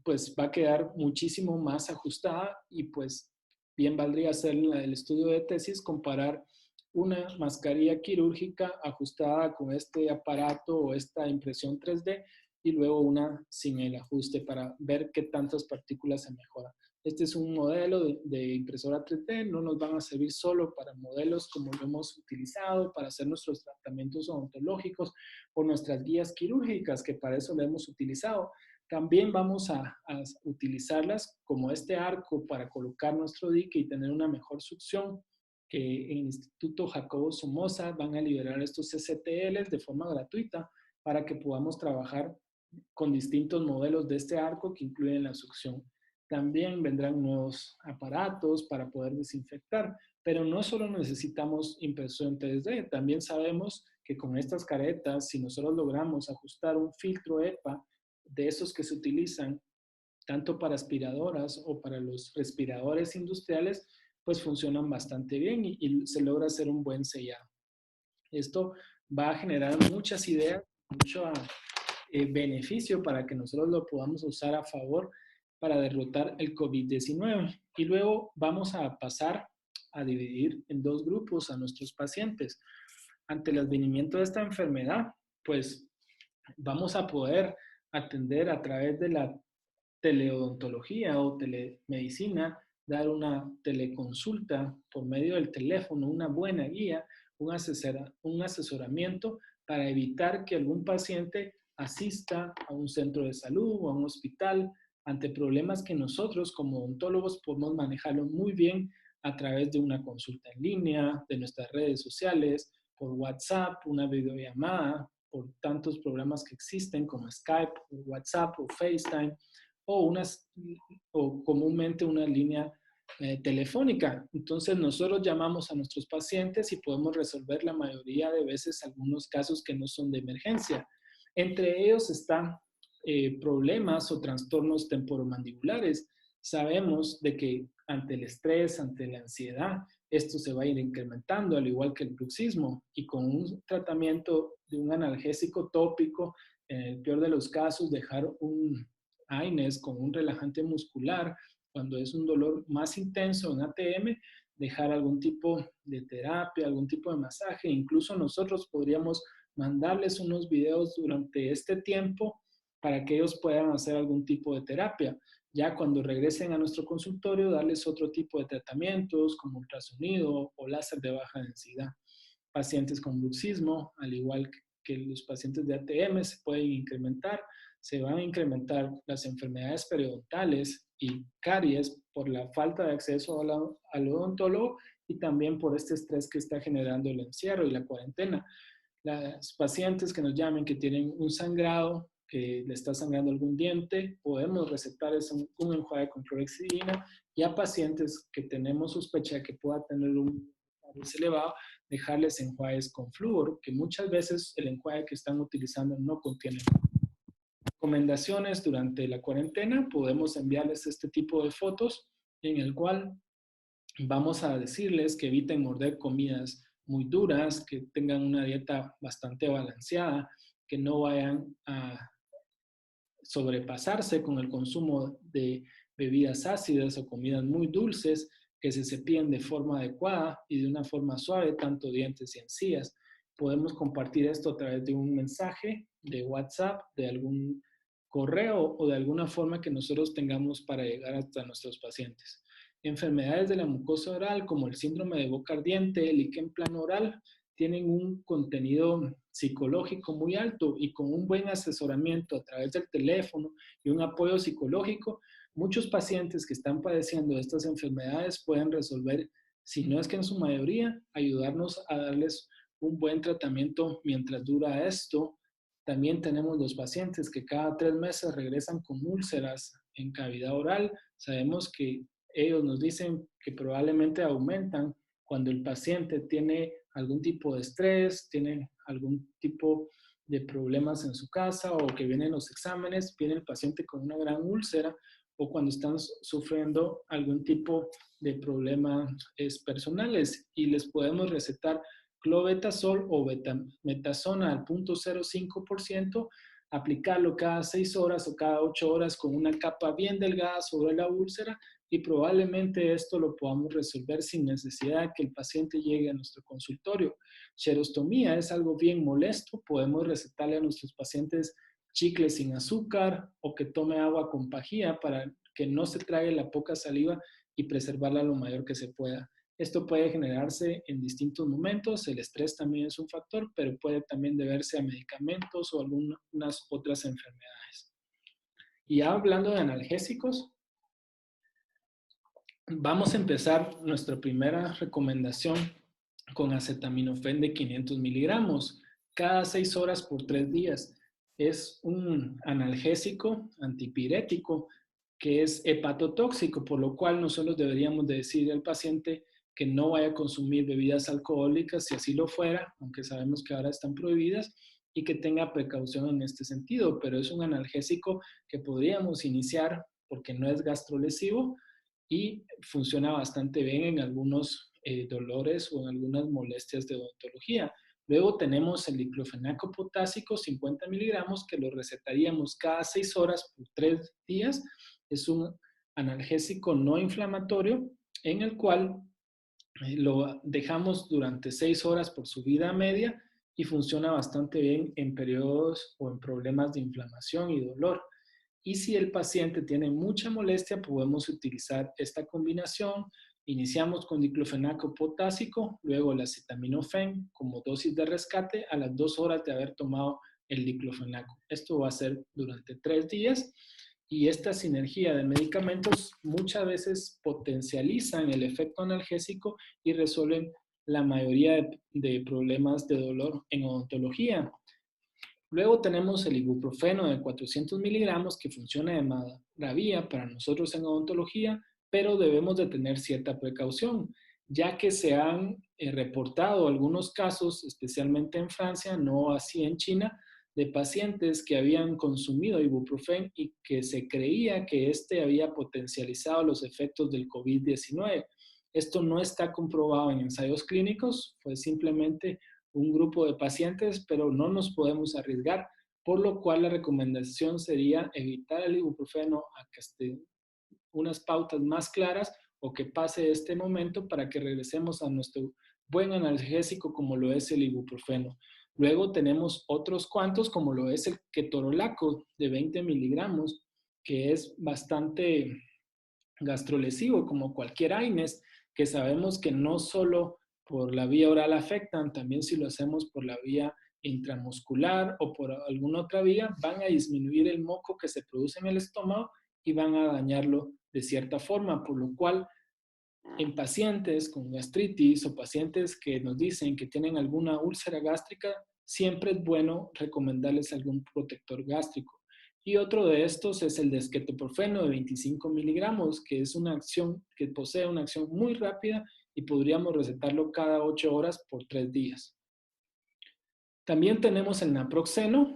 pues va a quedar muchísimo más ajustada y pues bien valdría hacer el estudio de tesis, comparar una mascarilla quirúrgica ajustada con este aparato o esta impresión 3D y luego una sin el ajuste para ver qué tantas partículas se mejoran. Este es un modelo de impresora 3D, no nos van a servir solo para modelos como lo hemos utilizado, para hacer nuestros tratamientos odontológicos o nuestras guías quirúrgicas, que para eso lo hemos utilizado. También vamos a utilizarlas como este arco para colocar nuestro dique y tener una mejor succión, que en el Instituto Jacobo Somoza van a liberar estos STLs de forma gratuita para que podamos trabajar con distintos modelos de este arco que incluyen la succión. También vendrán nuevos aparatos para poder desinfectar, pero no solo necesitamos impresión 3D, también sabemos que con estas caretas, si nosotros logramos ajustar un filtro EPA de esos que se utilizan tanto para aspiradoras o para los respiradores industriales, pues funcionan bastante bien y se logra hacer un buen sellado. Esto va a generar muchas ideas, mucho beneficio para que nosotros lo podamos usar a favor para derrotar el COVID-19. Y luego vamos a pasar a dividir en dos grupos a nuestros pacientes. Ante el advenimiento de esta enfermedad, pues vamos a poder atender a través de la teleodontología o telemedicina, dar una teleconsulta por medio del teléfono, una buena guía, un asesoramiento para evitar que algún paciente asista a un centro de salud o a un hospital ante problemas que nosotros como odontólogos podemos manejarlo muy bien a través de una consulta en línea, de nuestras redes sociales, por WhatsApp, una videollamada, por tantos programas que existen como Skype, WhatsApp o FaceTime, o comúnmente una línea telefónica. Entonces nosotros llamamos a nuestros pacientes y podemos resolver la mayoría de veces algunos casos que no son de emergencia. Entre ellos están problemas o trastornos temporomandibulares. Sabemos de que ante el estrés, ante la ansiedad, esto se va a ir incrementando, al igual que el bruxismo, y con un tratamiento de un analgésico tópico, en el peor de los casos, dejar un AINES con un relajante muscular, cuando es un dolor más intenso en ATM, dejar algún tipo de terapia, algún tipo de masaje. Incluso nosotros podríamos mandarles unos videos durante este tiempo para que ellos puedan hacer algún tipo de terapia. Ya cuando regresen a nuestro consultorio, darles otro tipo de tratamientos como ultrasonido o láser de baja densidad. Pacientes con bruxismo, al igual que los pacientes de ATM, se pueden incrementar. Se van a incrementar las enfermedades periodontales y caries por la falta de acceso al odontólogo y también por este estrés que está generando el encierro y la cuarentena. Las pacientes que nos llamen que tienen un sangrado, que le está sangrando algún diente, podemos recetarles un enjuague con clorhexidina, y a pacientes que tenemos sospecha de que pueda tener un elevado, dejarles enjuagues con flúor, que muchas veces el enjuague que están utilizando no contiene. Recomendaciones durante la cuarentena, podemos enviarles este tipo de fotos en el cual vamos a decirles que eviten morder comidas muy duras, que tengan una dieta bastante balanceada, que no vayan a sobrepasarse con el consumo de bebidas ácidas o comidas muy dulces, que se cepillen de forma adecuada y de una forma suave, tanto dientes y encías. Podemos compartir esto a través de un mensaje de WhatsApp, de algún correo o de alguna forma que nosotros tengamos para llegar hasta nuestros pacientes. Enfermedades de la mucosa oral como el síndrome de boca ardiente, el líquen plano oral, tienen un contenido psicológico muy alto, y con un buen asesoramiento a través del teléfono y un apoyo psicológico Muchos pacientes que están padeciendo de estas enfermedades pueden resolver, si no es que en su mayoría, ayudarnos a darles un buen tratamiento mientras dura esto. También tenemos los pacientes que cada 3 meses regresan con úlceras en cavidad oral. Sabemos que ellos nos dicen que probablemente aumentan cuando el paciente tiene algún tipo de estrés, tiene algún tipo de problemas en su casa o que vienen los exámenes, viene el paciente con una gran úlcera o cuando están sufriendo algún tipo de problemas personales y les podemos recetar clobetasol o betamethasona al 0.05%, aplicarlo cada 6 horas o cada 8 horas con una capa bien delgada sobre la úlcera y probablemente esto lo podamos resolver sin necesidad de que el paciente llegue a nuestro consultorio. Xerostomía es algo bien molesto, podemos recetarle a nuestros pacientes chicles sin azúcar o que tome agua con pajía para que no se trague la poca saliva y preservarla lo mayor que se pueda. Esto puede generarse en distintos momentos, el estrés también es un factor, pero puede también deberse a medicamentos o algunas otras enfermedades. Y ya hablando de analgésicos, vamos a empezar nuestra primera recomendación con acetaminofén de 500 miligramos cada 6 horas por 3 días. Es un analgésico antipirético que es hepatotóxico, por lo cual nosotros deberíamos de decirle al paciente que no vaya a consumir bebidas alcohólicas si así lo fuera, aunque sabemos que ahora están prohibidas, y que tenga precaución en este sentido, pero es un analgésico que podríamos iniciar porque no es gastrolesivo y funciona bastante bien en algunos dolores o en algunas molestias de odontología. Luego tenemos el diclofenaco potásico, 50 miligramos, que lo recetaríamos cada 6 horas por 3 días. Es un analgésico no inflamatorio en el cual lo dejamos durante 6 horas por su vida media y funciona bastante bien en periodos o en problemas de inflamación y dolor. Y si el paciente tiene mucha molestia, podemos utilizar esta combinación. Iniciamos con diclofenaco potásico, luego el acetaminofén como dosis de rescate a las 2 horas de haber tomado el diclofenaco. Esto va a ser durante 3 días y esta sinergia de medicamentos muchas veces potencializan el efecto analgésico y resuelven la mayoría de problemas de dolor en odontología. Luego tenemos el ibuprofeno de 400 miligramos que funciona de maravilla para nosotros en odontología, pero debemos de tener cierta precaución, ya que se han reportado algunos casos, especialmente en Francia, no así en China, de pacientes que habían consumido ibuprofeno y que se creía que este había potencializado los efectos del COVID-19. Esto no está comprobado en ensayos clínicos, fue simplemente un grupo de pacientes, pero no nos podemos arriesgar, por lo cual la recomendación sería evitar el ibuprofeno a que esté unas pautas más claras o que pase este momento para que regresemos a nuestro buen analgésico como lo es el ibuprofeno. Luego tenemos otros cuantos como lo es el ketorolaco de 20 miligramos, que es bastante gastrolesivo como cualquier AINES, que sabemos que no solo por la vía oral afectan, también si lo hacemos por la vía intramuscular o por alguna otra vía, van a disminuir el moco que se produce en el estómago y van a dañarlo de cierta forma, por lo cual en pacientes con gastritis o pacientes que nos dicen que tienen alguna úlcera gástrica, siempre es bueno recomendarles algún protector gástrico. Y otro de estos es el desquetoprofeno de 25 miligramos, que es una acción que posee una acción muy rápida y podríamos recetarlo cada 8 horas por 3 días. También tenemos el naproxeno,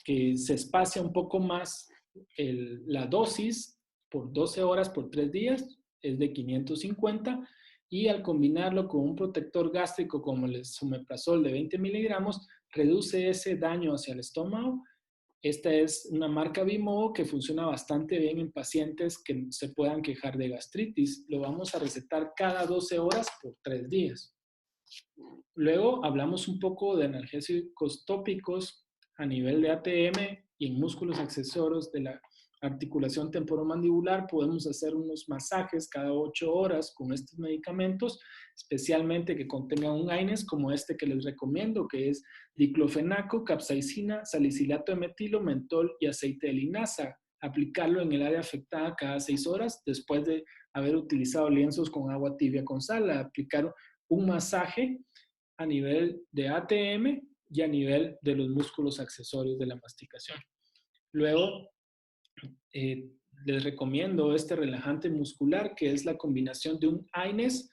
que se espacia un poco más la dosis por 12 horas por 3 días, es de 550, y al combinarlo con un protector gástrico como el esomeprazol de 20 miligramos, reduce ese daño hacia el estómago. Esta es una marca Bimovo que funciona bastante bien en pacientes que se puedan quejar de gastritis. Lo vamos a recetar cada 12 horas por 3 días. Luego hablamos un poco de analgésicos tópicos a nivel de ATM y en músculos accesorios de la articulación temporomandibular. Podemos hacer unos masajes cada 8 horas con estos medicamentos, especialmente que contengan un AINES como este que les recomiendo, que es diclofenaco, capsaicina, salicilato de metilo, mentol y aceite de linaza. aplicarlo en el área afectada cada 6 horas después de haber utilizado lienzos con agua tibia con sal, aplicar un masaje a nivel de ATM y a nivel de los músculos accesorios de la masticación. Luego, les recomiendo este relajante muscular, que es la combinación de un AINES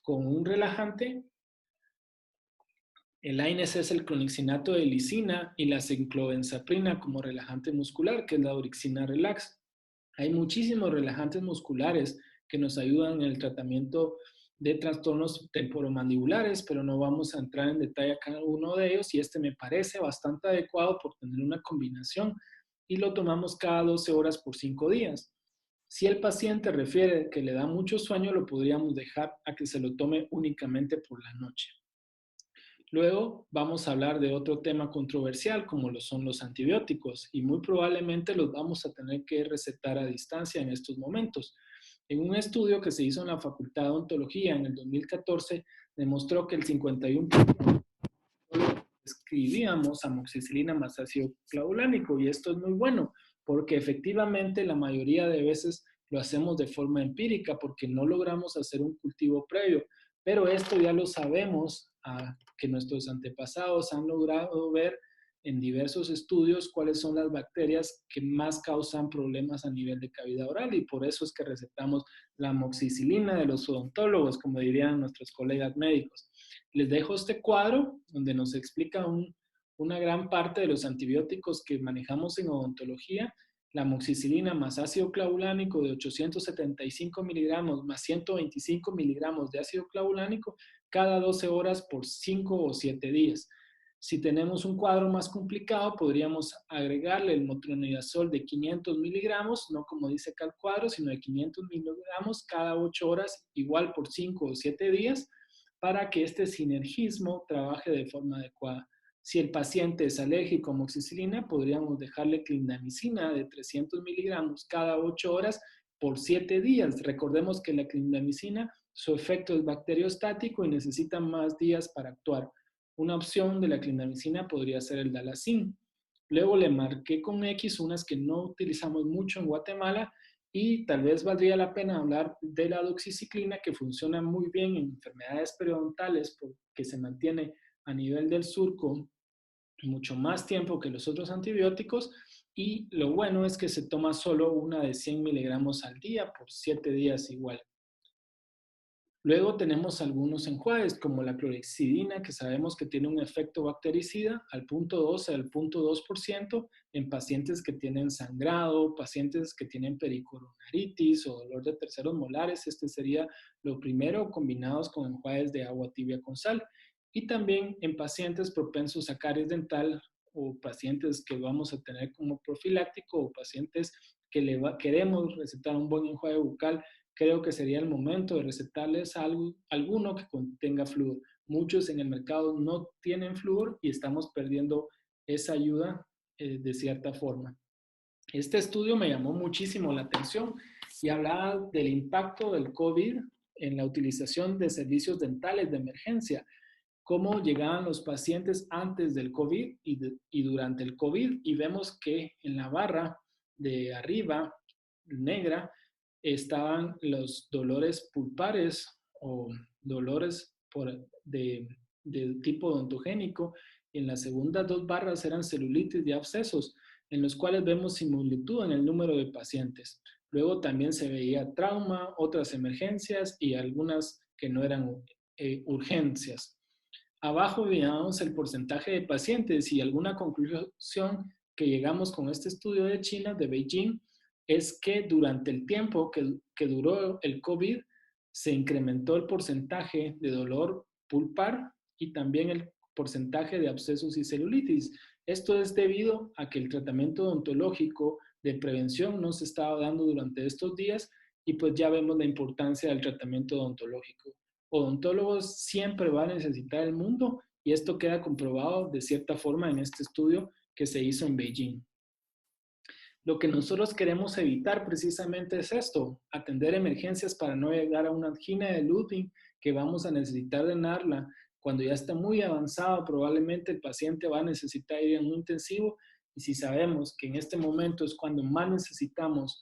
con un relajante. El AINES es el clonixinato de lisina y la ciclobenzaprina como relajante muscular, que es la Orixina Relax. Hay muchísimos relajantes musculares que nos ayudan en el tratamiento de trastornos temporomandibulares, pero no vamos a entrar en detalle a cada uno de ellos, y este me parece bastante adecuado por tener una combinación y lo tomamos cada 12 horas por 5 días. Si el paciente refiere que le da mucho sueño, lo podríamos dejar a que se lo tome únicamente por la noche. Luego vamos a hablar de otro tema controversial, como lo son los antibióticos, y muy probablemente los vamos a tener que recetar a distancia en estos momentos. En un estudio que se hizo en la Facultad de Odontología en el 2014, demostró que el 51% escribíamos amoxicilina más ácido clavulánico, y esto es muy bueno, porque efectivamente la mayoría de veces lo hacemos de forma empírica porque no logramos hacer un cultivo previo, pero esto ya lo sabemos, que nuestros antepasados han logrado ver en diversos estudios cuáles son las bacterias que más causan problemas a nivel de cavidad oral, y por eso es que recetamos la amoxicilina de los odontólogos, como dirían nuestros colegas médicos. Les dejo este cuadro donde nos explica una gran parte de los antibióticos que manejamos en odontología. La amoxicilina más ácido clavulánico de 875 miligramos más 125 miligramos de ácido clavulánico cada 12 horas por 5 o 7 días. Si tenemos un cuadro más complicado, podríamos agregarle el metronidazol de 500 miligramos, no como dice acá el cuadro, sino de 500 miligramos cada 8 horas, igual por 5 o 7 días, para que este sinergismo trabaje de forma adecuada. Si el paciente es alérgico a amoxicilina, podríamos dejarle clindamicina de 300 miligramos cada 8 horas por 7 días. Recordemos que la clindamicina, su efecto es bacteriostático y necesita más días para actuar. Una opción de la clindamicina podría ser el dalacin. Luego le marqué con X unas que no utilizamos mucho en Guatemala, y tal vez valdría la pena hablar de la doxiciclina, que funciona muy bien en enfermedades periodontales porque se mantiene a nivel del surco mucho más tiempo que los otros antibióticos, y lo bueno es que se toma solo una de 100 miligramos al día por 7 días igual. Luego tenemos algunos enjuagues como la clorhexidina, que sabemos que tiene un efecto bactericida al 0.12 al 0.2% en pacientes que tienen sangrado, pacientes que tienen pericoronaritis o dolor de terceros molares. Este sería lo primero, combinados con enjuagues de agua tibia con sal. Y también en pacientes propensos a caries dental, o pacientes que vamos a tener como profiláctico, o pacientes que queremos recetar un buen enjuague bucal, creo que sería el momento de recetarles alguno que contenga flúor. Muchos en el mercado no tienen flúor y estamos perdiendo esa ayuda de cierta forma. Este estudio me llamó muchísimo la atención y hablaba del impacto del COVID en la utilización de servicios dentales de emergencia, cómo llegaban los pacientes antes del COVID y durante el COVID, y vemos que en la barra de arriba, negra, estaban los dolores pulpares o dolores de tipo odontogénico, y en las segundas 2 barras eran celulitis y abscesos, en los cuales vemos similitud en el número de pacientes. Luego también se veía trauma, otras emergencias y algunas que no eran urgencias. Abajo veíamos el porcentaje de pacientes, y alguna conclusión que llegamos con este estudio de China, de Beijing, es que durante el tiempo que duró el COVID, se incrementó el porcentaje de dolor pulpar y también el porcentaje de abscesos y celulitis. Esto es debido a que el tratamiento odontológico de prevención no se estaba dando durante estos días, y pues ya vemos la importancia del tratamiento odontológico. Odontólogos siempre va a necesitar el mundo, y esto queda comprobado de cierta forma en este estudio que se hizo en Beijing. Lo que nosotros queremos evitar precisamente es esto: atender emergencias para no llegar a una angina de Ludwig que vamos a necesitar drenarla. Cuando ya está muy avanzado, probablemente el paciente va a necesitar ir en un intensivo, y si sabemos que en este momento es cuando más necesitamos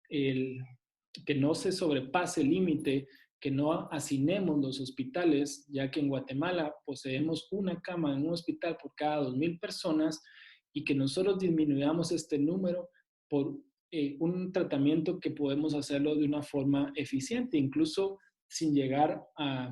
que no se sobrepase el límite, que no hacinemos los hospitales, ya que en Guatemala poseemos una cama en un hospital por cada 2,000 personas, y que nosotros disminuyamos este número por un tratamiento que podemos hacerlo de una forma eficiente, incluso sin llegar a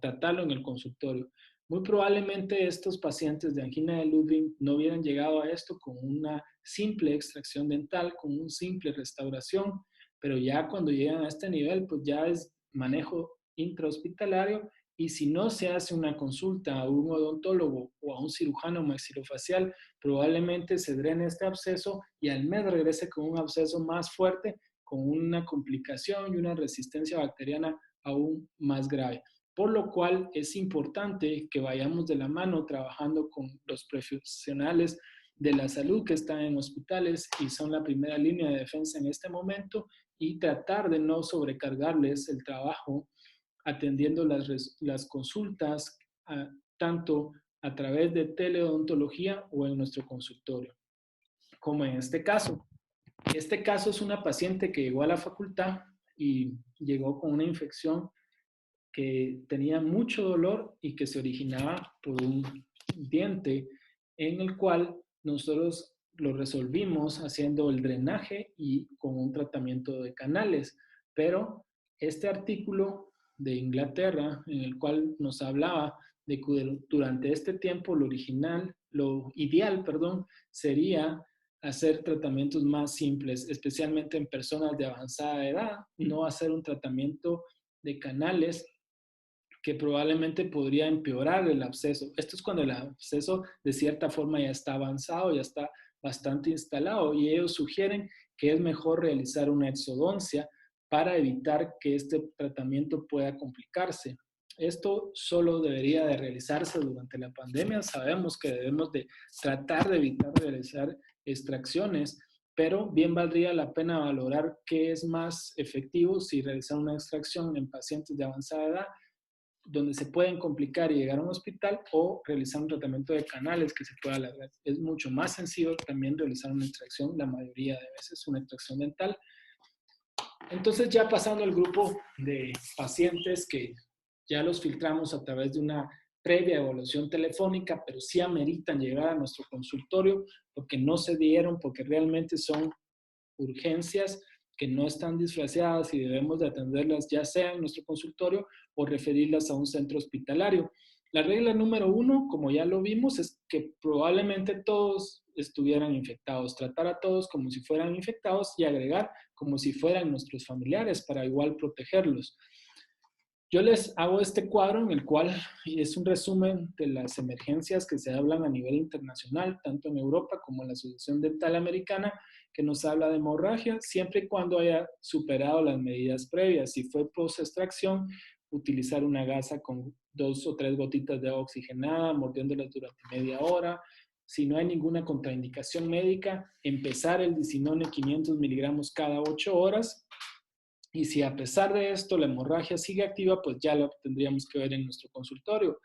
tratarlo en el consultorio. Muy probablemente estos pacientes de angina de Ludwig no hubieran llegado a esto con una simple extracción dental, con una simple restauración, pero ya cuando llegan a este nivel, pues ya es manejo intrahospitalario, y si no se hace una consulta a un odontólogo o a un cirujano maxilofacial, probablemente se drene este absceso y al mes regrese con un absceso más fuerte, con una complicación y una resistencia bacteriana aún más grave. Por lo cual es importante que vayamos de la mano trabajando con los profesionales de la salud que están en hospitales y son la primera línea de defensa en este momento, y tratar de no sobrecargarles el trabajo atendiendo las consultas tanto a través de teleodontología o en nuestro consultorio, como en este caso. Este caso es una paciente que llegó a la facultad y llegó con una infección que tenía mucho dolor y que se originaba por un diente, en el cual nosotros lo resolvimos haciendo el drenaje y con un tratamiento de canales. Pero este artículo de Inglaterra, en el cual nos hablaba de que durante este tiempo lo ideal, perdón, sería hacer tratamientos más simples, especialmente en personas de avanzada edad, no hacer un tratamiento de canales que probablemente podría empeorar el absceso. Esto es cuando el absceso de cierta forma ya está avanzado, ya está bastante instalado, y ellos sugieren que es mejor realizar una exodoncia para evitar que este tratamiento pueda complicarse. Esto solo debería de realizarse durante la pandemia. Sabemos que debemos de tratar de evitar realizar extracciones, pero bien valdría la pena valorar qué es más efectivo, si realizar una extracción en pacientes de avanzada edad donde se pueden complicar y llegar a un hospital, o realizar un tratamiento de canales que se pueda alargar. Es mucho más sencillo también realizar una extracción, la mayoría de veces una extracción dental. Entonces, ya pasando al grupo de pacientes que ya los filtramos a través de una previa evaluación telefónica, pero sí ameritan llegar a nuestro consultorio porque no se dieron, porque realmente son urgencias que no están disfrazadas y debemos de atenderlas ya sea en nuestro consultorio o referirlas a un centro hospitalario. La regla número 1, como ya lo vimos, es que probablemente todos estuvieran infectados. Tratar a todos como si fueran infectados y agregar como si fueran nuestros familiares para igual protegerlos. Yo les hago este cuadro en el cual es un resumen de las emergencias que se hablan a nivel internacional, tanto en Europa como en la Asociación Dental Americana, que nos habla de hemorragia, siempre y cuando haya superado las medidas previas. Si fue post-extracción, utilizar una gasa con 2 o 3 gotitas de agua oxigenada, mordiéndolas durante media hora. Si no hay ninguna contraindicación médica, empezar el Disinone 500 miligramos cada 8 horas. Y si a pesar de esto la hemorragia sigue activa, pues ya lo tendríamos que ver en nuestro consultorio.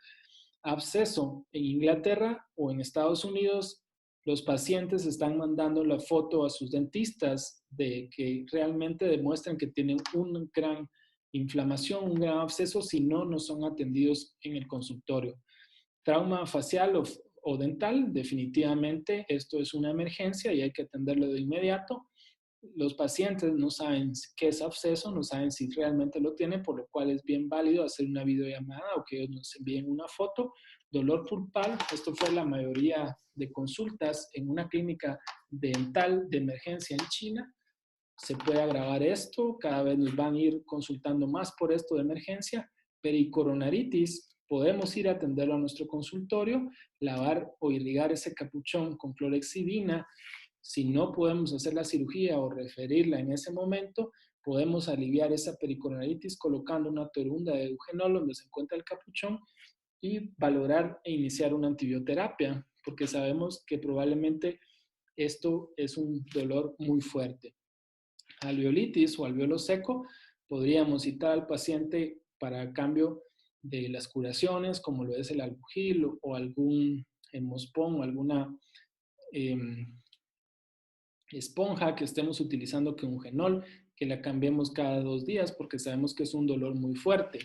Absceso. En Inglaterra o en Estados Unidos, los pacientes están mandando la foto a sus dentistas de que realmente demuestran que tienen una gran inflamación, un gran absceso, si no, no son atendidos en el consultorio. Trauma facial o dental, definitivamente esto es una emergencia y hay que atenderlo de inmediato. Los pacientes no saben qué es absceso, no saben si realmente lo tienen, por lo cual es bien válido hacer una videollamada o que ellos nos envíen una foto. Dolor pulpar, esto fue la mayoría de consultas en una clínica dental de emergencia en China. Se puede agravar esto, cada vez nos van a ir consultando más por esto de emergencia. Pericoronaritis, podemos ir a atenderlo a nuestro consultorio, lavar o irrigar ese capuchón con clorexidina. Si no podemos hacer la cirugía o referirla en ese momento, podemos aliviar esa pericoronaritis colocando una torunda de eugenol donde se encuentra el capuchón y valorar e iniciar una antibioterapia, porque sabemos que probablemente esto es un dolor muy fuerte. Alveolitis o alveolo seco, podríamos citar al paciente para cambio de las curaciones, como lo es el Albugil o algún Hemospon o alguna esponja que estemos utilizando que un genol, que la cambiemos cada 2 días porque sabemos que es un dolor muy fuerte.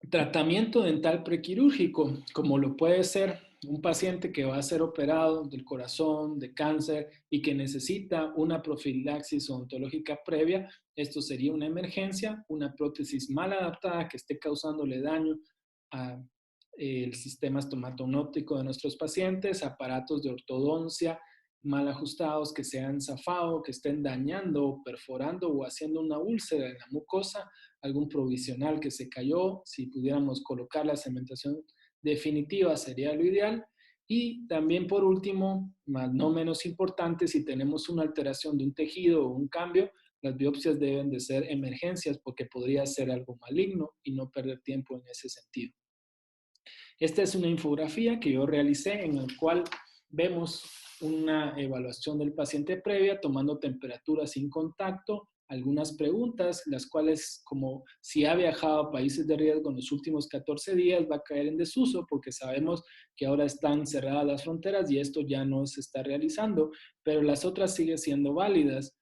Tratamiento dental prequirúrgico, como lo puede ser un paciente que va a ser operado del corazón, de cáncer y que necesita una profilaxis odontológica previa, esto sería una emergencia, una prótesis mal adaptada que esté causándole daño al sistema estomatognático de nuestros pacientes, aparatos de ortodoncia mal ajustados que se han zafado, que estén dañando, perforando o haciendo una úlcera en la mucosa, algún provisional que se cayó, si pudiéramos colocar la cementación definitiva sería lo ideal. Y también por último, más no menos importante, si tenemos una alteración de un tejido o un cambio, las biopsias deben de ser emergencias porque podría ser algo maligno y no perder tiempo en ese sentido. Esta es una infografía que yo realicé en la cual vemos una evaluación del paciente previa, tomando temperatura sin contacto, algunas preguntas, las cuales, como si ha viajado a países de riesgo en los últimos 14 días, va a caer en desuso porque sabemos que ahora están cerradas las fronteras y esto ya no se está realizando, pero las otras siguen siendo válidas.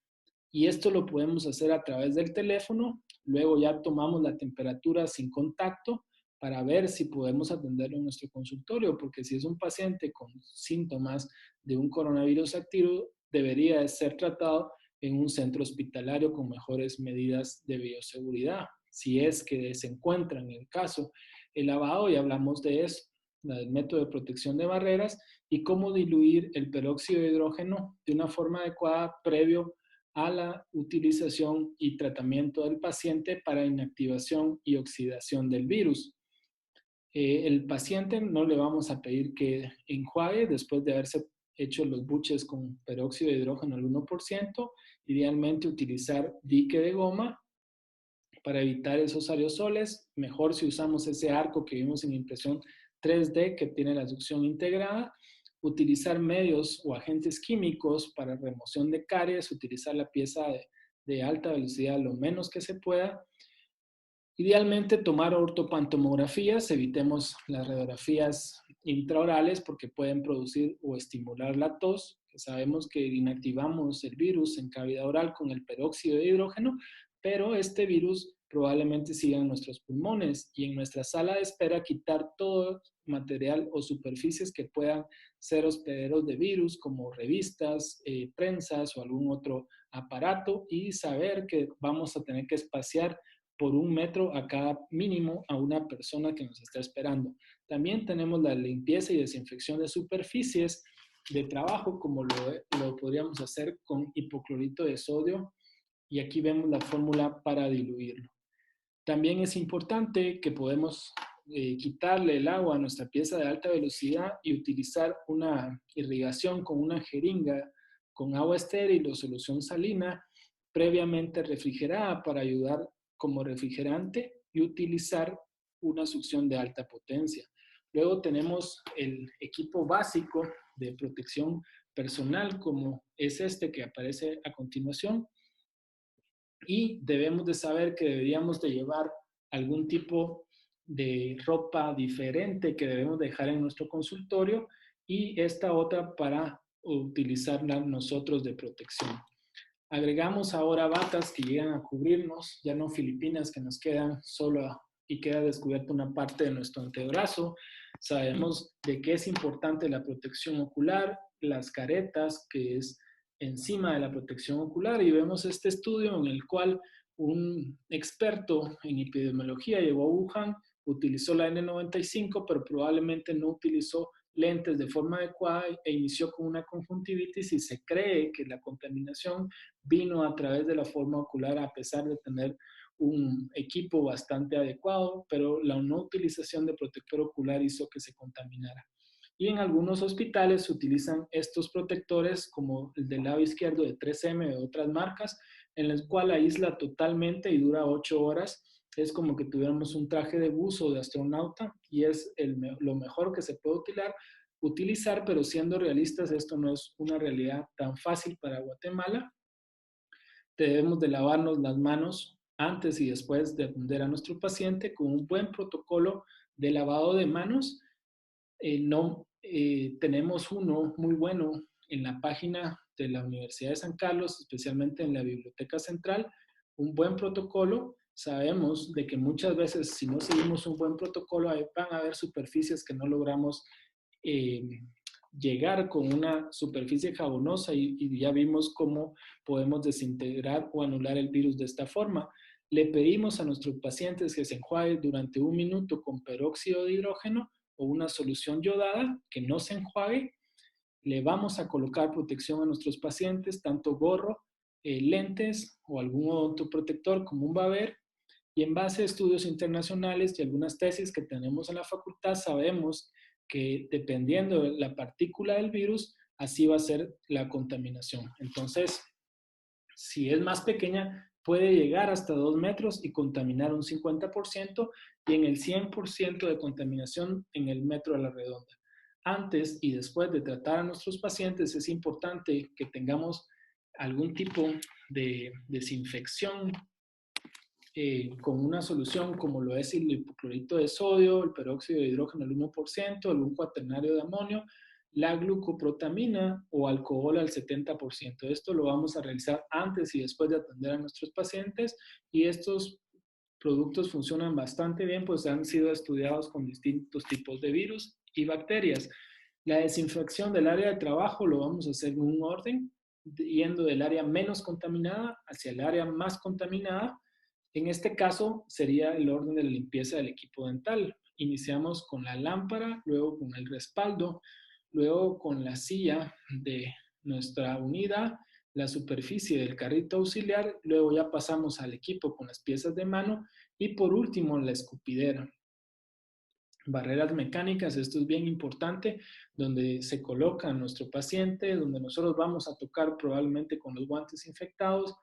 Y esto lo podemos hacer a través del teléfono, luego ya tomamos la temperatura sin contacto para ver si podemos atenderlo en nuestro consultorio, porque si es un paciente con síntomas de un coronavirus activo, debería de ser tratado en un centro hospitalario con mejores medidas de bioseguridad. Si es que se encuentra en el caso el lavado, ya hablamos de eso, el método de protección de barreras y cómo diluir el peróxido de hidrógeno de una forma adecuada previo a la utilización y tratamiento del paciente para inactivación y oxidación del virus. El paciente no le vamos a pedir que enjuague después de haberse hecho los buches con peróxido de hidrógeno al 1%, idealmente utilizar dique de goma para evitar esos aerosoles, mejor si usamos ese arco que vimos en impresión 3D que tiene la succión integrada, utilizar medios o agentes químicos para remoción de caries, utilizar la pieza de alta velocidad lo menos que se pueda. Idealmente tomar ortopantomografías, evitemos las radiografías intraorales porque pueden producir o estimular la tos, que sabemos que inactivamos el virus en cavidad oral con el peróxido de hidrógeno, pero este virus probablemente siga en nuestros pulmones y en nuestra sala de espera quitar todo material o superficies que puedan ser hospederos de virus como revistas, prensas o algún otro aparato y saber que vamos a tener que espaciar por 1 metro a cada mínimo a una persona que nos está esperando. También tenemos la limpieza y desinfección de superficies de trabajo, como lo podríamos hacer con hipoclorito de sodio, y aquí vemos la fórmula para diluirlo. También es importante que podemos quitarle el agua a nuestra pieza de alta velocidad y utilizar una irrigación con una jeringa con agua estéril o solución salina previamente refrigerada para ayudar como refrigerante y utilizar una succión de alta potencia. Luego tenemos el equipo básico de protección personal como es este que aparece a continuación y debemos de saber que deberíamos de llevar algún tipo de ropa diferente que debemos dejar en nuestro consultorio y esta otra para utilizarla nosotros de protección. Agregamos ahora batas que llegan a cubrirnos, ya no filipinas que nos quedan solo y queda descubierta una parte de nuestro antebrazo. Sabemos de qué es importante la protección ocular, las caretas, que es encima de la protección ocular, y vemos este estudio en el cual un experto en epidemiología llegó a Wuhan, utilizó la N95, pero probablemente no utilizó lentes de forma adecuada e inició con una conjuntivitis y se cree que la contaminación vino a través de la forma ocular a pesar de tener un equipo bastante adecuado, pero la no utilización de protector ocular hizo que se contaminara. Y en algunos hospitales se utilizan estos protectores como el del lado izquierdo de 3M de otras marcas, en el cual aísla totalmente y dura 8 horas. Es como que tuviéramos un traje de buzo de astronauta y es lo mejor que se puede utilizar, pero siendo realistas, esto no es una realidad tan fácil para Guatemala. Debemos de lavarnos las manos antes y después de atender a nuestro paciente con un buen protocolo de lavado de manos, no tenemos uno muy bueno en la página de la Universidad de San Carlos, especialmente en la Biblioteca Central, un buen protocolo. Sabemos de que muchas veces si no seguimos un buen protocolo van a haber superficies que no logramos eh, llegar con una superficie jabonosa y ya vimos cómo podemos desintegrar o anular el virus de esta forma. Le pedimos a nuestros pacientes que se enjuaguen durante 1 minuto con peróxido de hidrógeno o una solución yodada, que no se enjuague. Le vamos a colocar protección a nuestros pacientes, tanto gorro, lentes o algún odontoprotector como un baber. Y en base a estudios internacionales y algunas tesis que tenemos en la facultad, sabemos que dependiendo de la partícula del virus, así va a ser la contaminación. Entonces, si es más pequeña, puede llegar hasta 2 metros y contaminar un 50% y en el 100% de contaminación en el metro a la redonda. Antes y después de tratar a nuestros pacientes es importante que tengamos algún tipo de desinfección con una solución como lo es el hipoclorito de sodio, el peróxido de hidrógeno al 1%, algún cuaternario de amonio, la glucoprotamina o alcohol al 70%. Esto lo vamos a realizar antes y después de atender a nuestros pacientes y estos productos funcionan bastante bien, pues han sido estudiados con distintos tipos de virus y bacterias. La desinfección del área de trabajo lo vamos a hacer en un orden, yendo del área menos contaminada hacia el área más contaminada. En este caso sería el orden de la limpieza del equipo dental. Iniciamos con la lámpara, luego con el respaldo, luego con la silla de nuestra unidad, la superficie del carrito auxiliar, luego ya pasamos al equipo con las piezas de mano y por último la escupidera. Barreras mecánicas, esto es bien importante, donde se coloca a nuestro paciente, donde nosotros vamos a tocar probablemente con los guantes infectados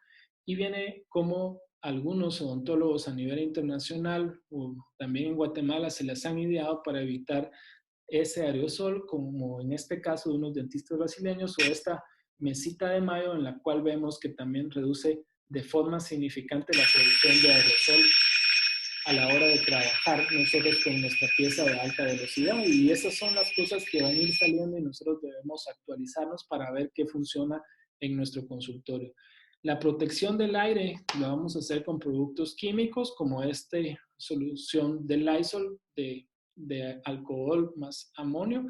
y viene como algunos odontólogos a nivel internacional o también en Guatemala se les han ideado para evitar ese aerosol, como en este caso de unos dentistas brasileños o esta mesita de mayo en la cual vemos que también reduce de forma significante la producción de aerosol a la hora de trabajar nosotros con nuestra pieza de alta velocidad y esas son las cosas que van a ir saliendo y nosotros debemos actualizarnos para ver qué funciona en nuestro consultorio. La protección del aire lo vamos a hacer con productos químicos como esta solución de Lysol de alcohol más amonio,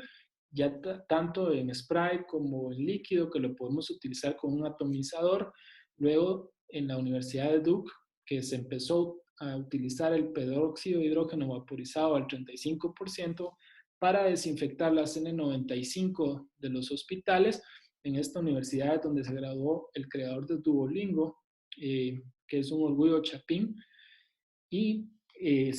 ya tanto en spray como en líquido que lo podemos utilizar con un atomizador. Luego en la Universidad de Duke que se empezó a utilizar el peróxido de hidrógeno vaporizado al 35% para desinfectar las N95 de los hospitales. En esta universidad es donde se graduó el creador de Duolingo, que es un orgullo chapín. Y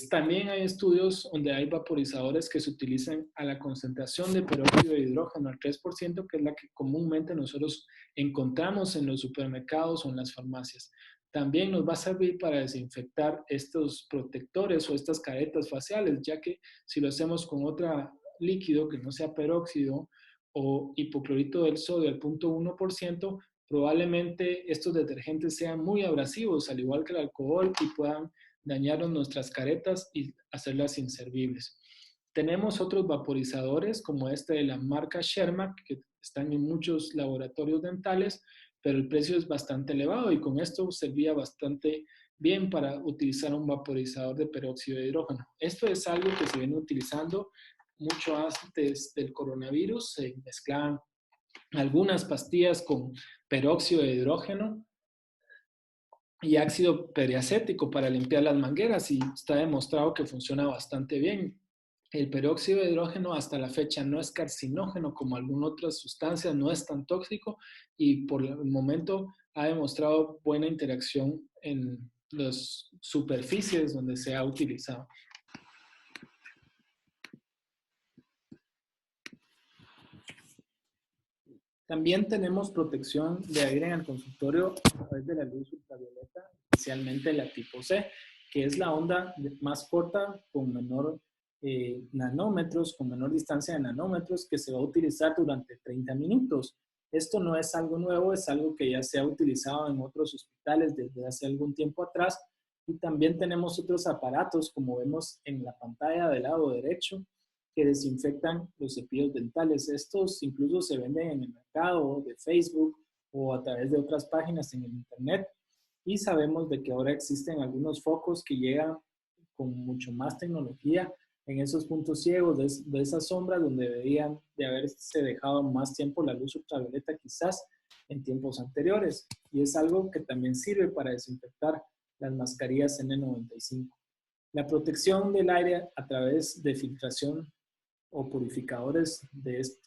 también hay estudios donde hay vaporizadores que se utilizan a la concentración de peróxido de hidrógeno al 3%, que es la que comúnmente nosotros encontramos en los supermercados o en las farmacias. También nos va a servir para desinfectar estos protectores o estas caretas faciales, ya que si lo hacemos con otro líquido que no sea peróxido o hipoclorito del sodio al 0.1%, probablemente estos detergentes sean muy abrasivos, al igual que el alcohol, y puedan dañaron nuestras caretas y hacerlas inservibles. Tenemos otros vaporizadores como este de la marca Sherma que están en muchos laboratorios dentales, pero el precio es bastante elevado y con esto servía bastante bien para utilizar un vaporizador de peróxido de hidrógeno. Esto es algo que se viene utilizando mucho antes del coronavirus. Se mezclaban algunas pastillas con peróxido de hidrógeno y ácido periacético para limpiar las mangueras y está demostrado que funciona bastante bien. El peróxido de hidrógeno hasta la fecha no es carcinógeno como algunas otras sustancias, no es tan tóxico y por el momento ha demostrado buena interacción en las superficies donde se ha utilizado. También tenemos protección de aire en el consultorio a través de la luz ultravioleta, especialmente la tipo C, que es la onda más corta con menor nanómetros, con menor distancia de nanómetros, que se va a utilizar durante 30 minutos. Esto no es algo nuevo, es algo que ya se ha utilizado en otros hospitales desde hace algún tiempo atrás. Y también tenemos otros aparatos, como vemos en la pantalla del lado derecho, que desinfectan los cepillos dentales. Estos incluso se venden en el mercado de Facebook o a través de otras páginas en el internet. Y sabemos de que ahora existen algunos focos que llegan con mucho más tecnología en esos puntos ciegos de esas sombras donde deberían de haberse dejado más tiempo la luz ultravioleta quizás en tiempos anteriores. Y es algo que también sirve para desinfectar las mascarillas N95. La protección del aire a través de filtración o purificadores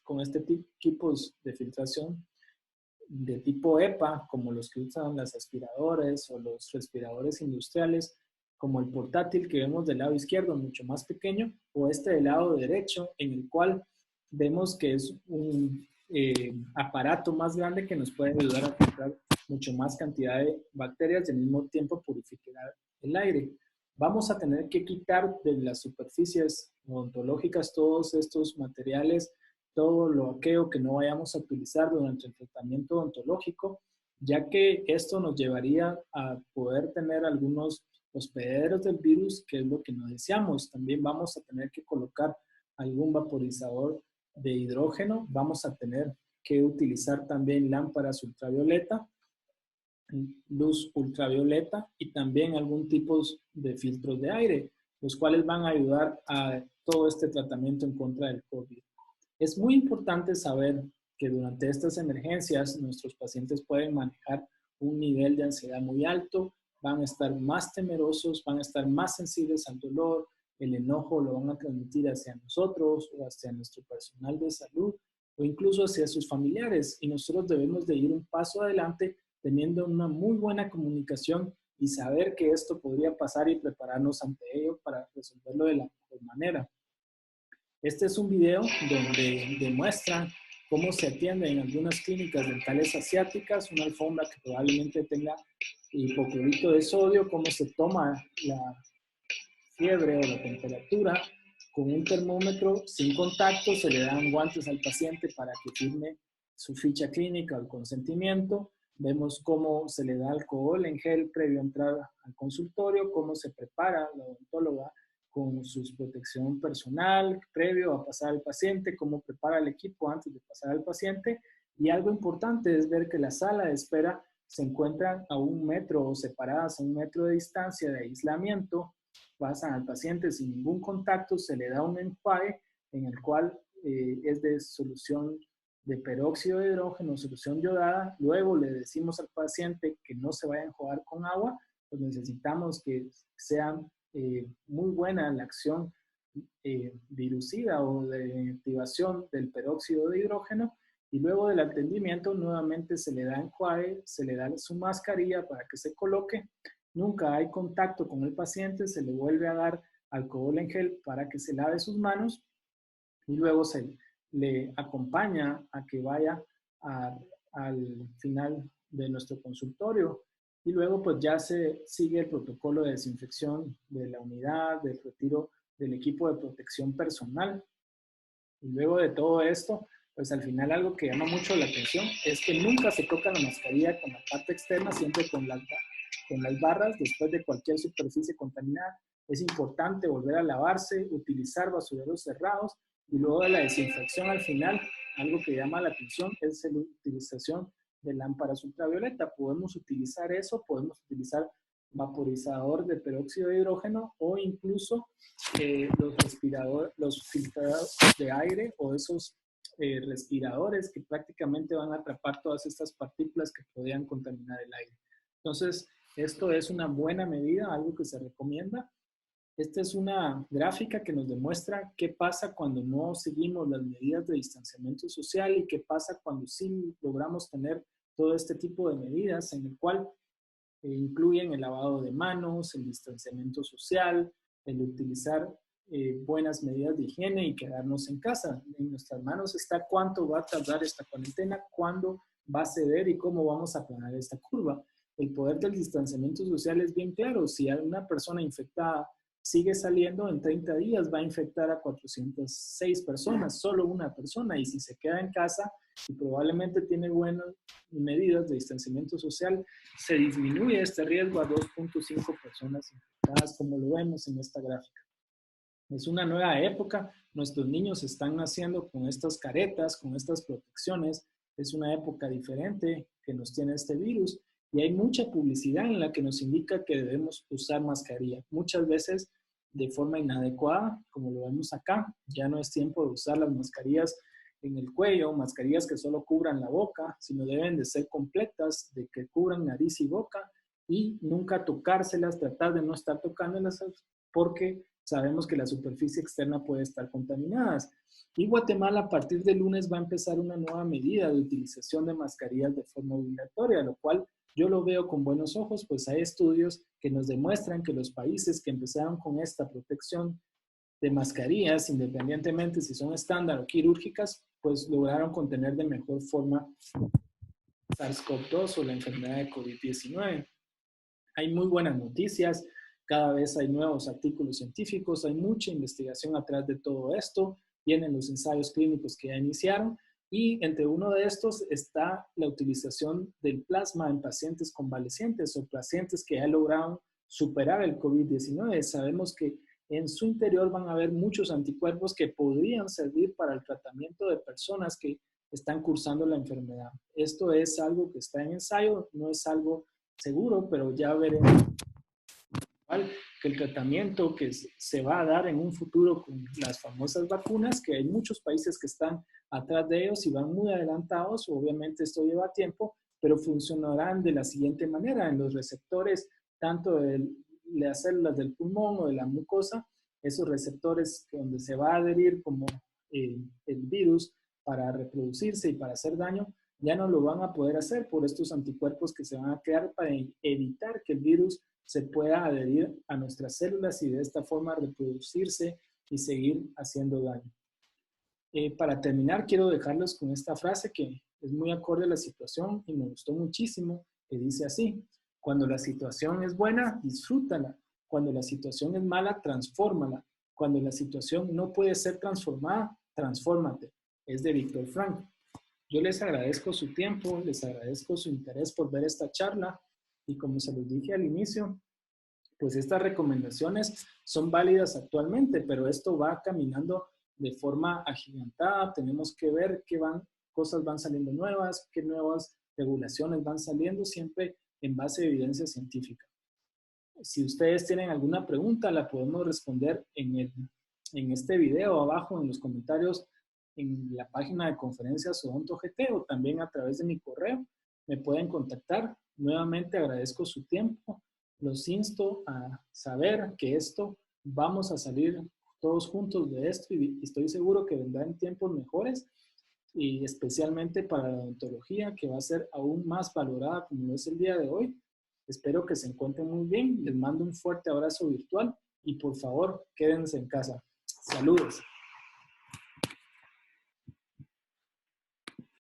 con este equipos de filtración de tipo EPA, como los que usan las aspiradoras o los respiradores industriales, como el portátil que vemos del lado izquierdo, mucho más pequeño, o este del lado derecho, en el cual vemos que es un aparato más grande que nos puede ayudar a filtrar mucho más cantidad de bacterias y al mismo tiempo purificar el aire. Vamos a tener que quitar de las superficies odontológicas todos estos materiales, todo lo aquello que no vayamos a utilizar durante el tratamiento odontológico, ya que esto nos llevaría a poder tener algunos hospederos del virus, que es lo que no deseamos. También vamos a tener que colocar algún vaporizador de hidrógeno, vamos a tener que utilizar también lámparas ultravioleta, luz ultravioleta y también algún tipo de filtros de aire, los cuales van a ayudar a todo este tratamiento en contra del COVID. Es muy importante saber que durante estas emergencias nuestros pacientes pueden manejar un nivel de ansiedad muy alto, van a estar más temerosos, van a estar más sensibles al dolor, el enojo lo van a transmitir hacia nosotros o hacia nuestro personal de salud o incluso hacia sus familiares. Y nosotros debemos de ir un paso adelante teniendo una muy buena comunicación y saber que esto podría pasar y prepararnos ante ello para resolverlo de la mejor manera. Este es un video donde demuestran cómo se atiende en algunas clínicas dentales asiáticas, una alfombra que probablemente tenga hipoclorito de sodio, cómo se toma la fiebre o la temperatura con un termómetro sin contacto, se le dan guantes al paciente para que firme su ficha clínica o el consentimiento. Vemos cómo se le da alcohol en gel previo a entrar al consultorio, cómo se prepara la odontóloga con su protección personal previo a pasar al paciente, cómo prepara el equipo antes de pasar al paciente. Y algo importante es ver que la sala de espera se encuentra a 1 metro o separadas a 1 metro de distancia de aislamiento. Pasan al paciente sin ningún contacto, se le da un enjuague en el cual es de solución de peróxido de hidrógeno, solución yodada. Luego le decimos al paciente que no se vaya a enjuagar con agua, pues necesitamos que sea muy buena la acción virucida o de activación del peróxido de hidrógeno. Y luego del atendimiento nuevamente se le da enjuague, se le da su mascarilla para que se coloque. Nunca hay contacto con el paciente, se le vuelve a dar alcohol en gel para que se lave sus manos y luego se le acompaña a que vaya al final de nuestro consultorio y luego pues ya se sigue el protocolo de desinfección de la unidad, del retiro del equipo de protección personal. Y luego de todo esto, pues al final algo que llama mucho la atención es que nunca se toca la mascarilla con la parte externa, siempre con las barras después de cualquier superficie contaminada. Es importante volver a lavarse, utilizar basureros cerrados y luego de la desinfección al final, algo que llama la atención es la utilización de lámparas ultravioleta. Podemos utilizar eso, podemos utilizar vaporizador de peróxido de hidrógeno o incluso los filtradores de aire o esos respiradores que prácticamente van a atrapar todas estas partículas que podrían contaminar el aire. Entonces, esto es una buena medida, algo que se recomienda. Esta es una gráfica que nos demuestra qué pasa cuando no seguimos las medidas de distanciamiento social y qué pasa cuando sí logramos tener todo este tipo de medidas en el cual incluyen el lavado de manos, el distanciamiento social, el utilizar buenas medidas de higiene y quedarnos en casa. En nuestras manos está cuánto va a tardar esta cuarentena, cuándo va a ceder y cómo vamos a planear esta curva. El poder del distanciamiento social es bien claro. Si una persona infectada sigue saliendo, en 30 días va a infectar a 406 personas, solo una persona. Y si se queda en casa y probablemente tiene buenas medidas de distanciamiento social, se disminuye este riesgo a 2.5 personas infectadas, como lo vemos en esta gráfica. Es una nueva época Nuestros niños están naciendo con estas caretas, con estas protecciones. Es una época diferente que nos tiene este virus y hay mucha publicidad en la que nos indica que debemos usar mascarilla. Muchas veces de forma inadecuada, como lo vemos acá. Ya no es tiempo de usar las mascarillas en el cuello, mascarillas que solo cubran la boca, sino deben de ser completas, de que cubran nariz y boca y nunca tocárselas, tratar de no estar tocándolas porque sabemos que la superficie externa puede estar contaminada. Y Guatemala a partir de lunes va a empezar una nueva medida de utilización de mascarillas de forma obligatoria, lo cual yo lo veo con buenos ojos, pues hay estudios que nos demuestran que los países que empezaron con esta protección de mascarillas, independientemente si son estándar o quirúrgicas, pues lograron contener de mejor forma SARS-CoV-2 o la enfermedad de COVID-19. Hay muy buenas noticias, cada vez hay nuevos artículos científicos, hay mucha investigación atrás de todo esto, vienen los ensayos clínicos que ya iniciaron y entre uno de estos está la utilización del plasma en pacientes convalecientes o pacientes que ya lograron superar el COVID-19. Sabemos que en su interior van a haber muchos anticuerpos que podrían servir para el tratamiento de personas que están cursando la enfermedad. Esto es algo que está en ensayo, no es algo seguro, pero ya veremos que el tratamiento que se va a dar en un futuro con las famosas vacunas, que hay muchos países que están atrás de ellos y van muy adelantados, obviamente esto lleva tiempo, pero funcionarán de la siguiente manera, en los receptores tanto de las células del pulmón o de la mucosa, esos receptores donde se va a adherir como el virus para reproducirse y para hacer daño, ya no lo van a poder hacer por estos anticuerpos que se van a crear para evitar que el virus se pueda adherir a nuestras células y de esta forma reproducirse y seguir haciendo daño. Para terminar, quiero dejarlos con esta frase que es muy acorde a la situación y me gustó muchísimo, que dice así: cuando la situación es buena, disfrútala. Cuando la situación es mala, transfórmala. Cuando la situación no puede ser transformada, transfórmate. Es de Víctor Frank. Yo les agradezco su tiempo, les agradezco su interés por ver esta charla y como se los dije al inicio, pues estas recomendaciones son válidas actualmente, pero esto va caminando de forma agigantada. Tenemos que ver qué cosas van saliendo nuevas, qué nuevas regulaciones van saliendo, siempre en base a evidencia científica. Si ustedes tienen alguna pregunta, la podemos responder en este video abajo, en los comentarios, en la página de Conferencias Odonto GT o también a través de mi correo. Me pueden contactar. Nuevamente agradezco su tiempo. Los insto a saber que vamos a salir todos juntos de esto y estoy seguro que vendrán tiempos mejores y especialmente para la odontología, que va a ser aún más valorada como lo es el día de hoy. Espero que se encuentren muy bien. Les mando un fuerte abrazo virtual y por favor, quédense en casa. Saludos.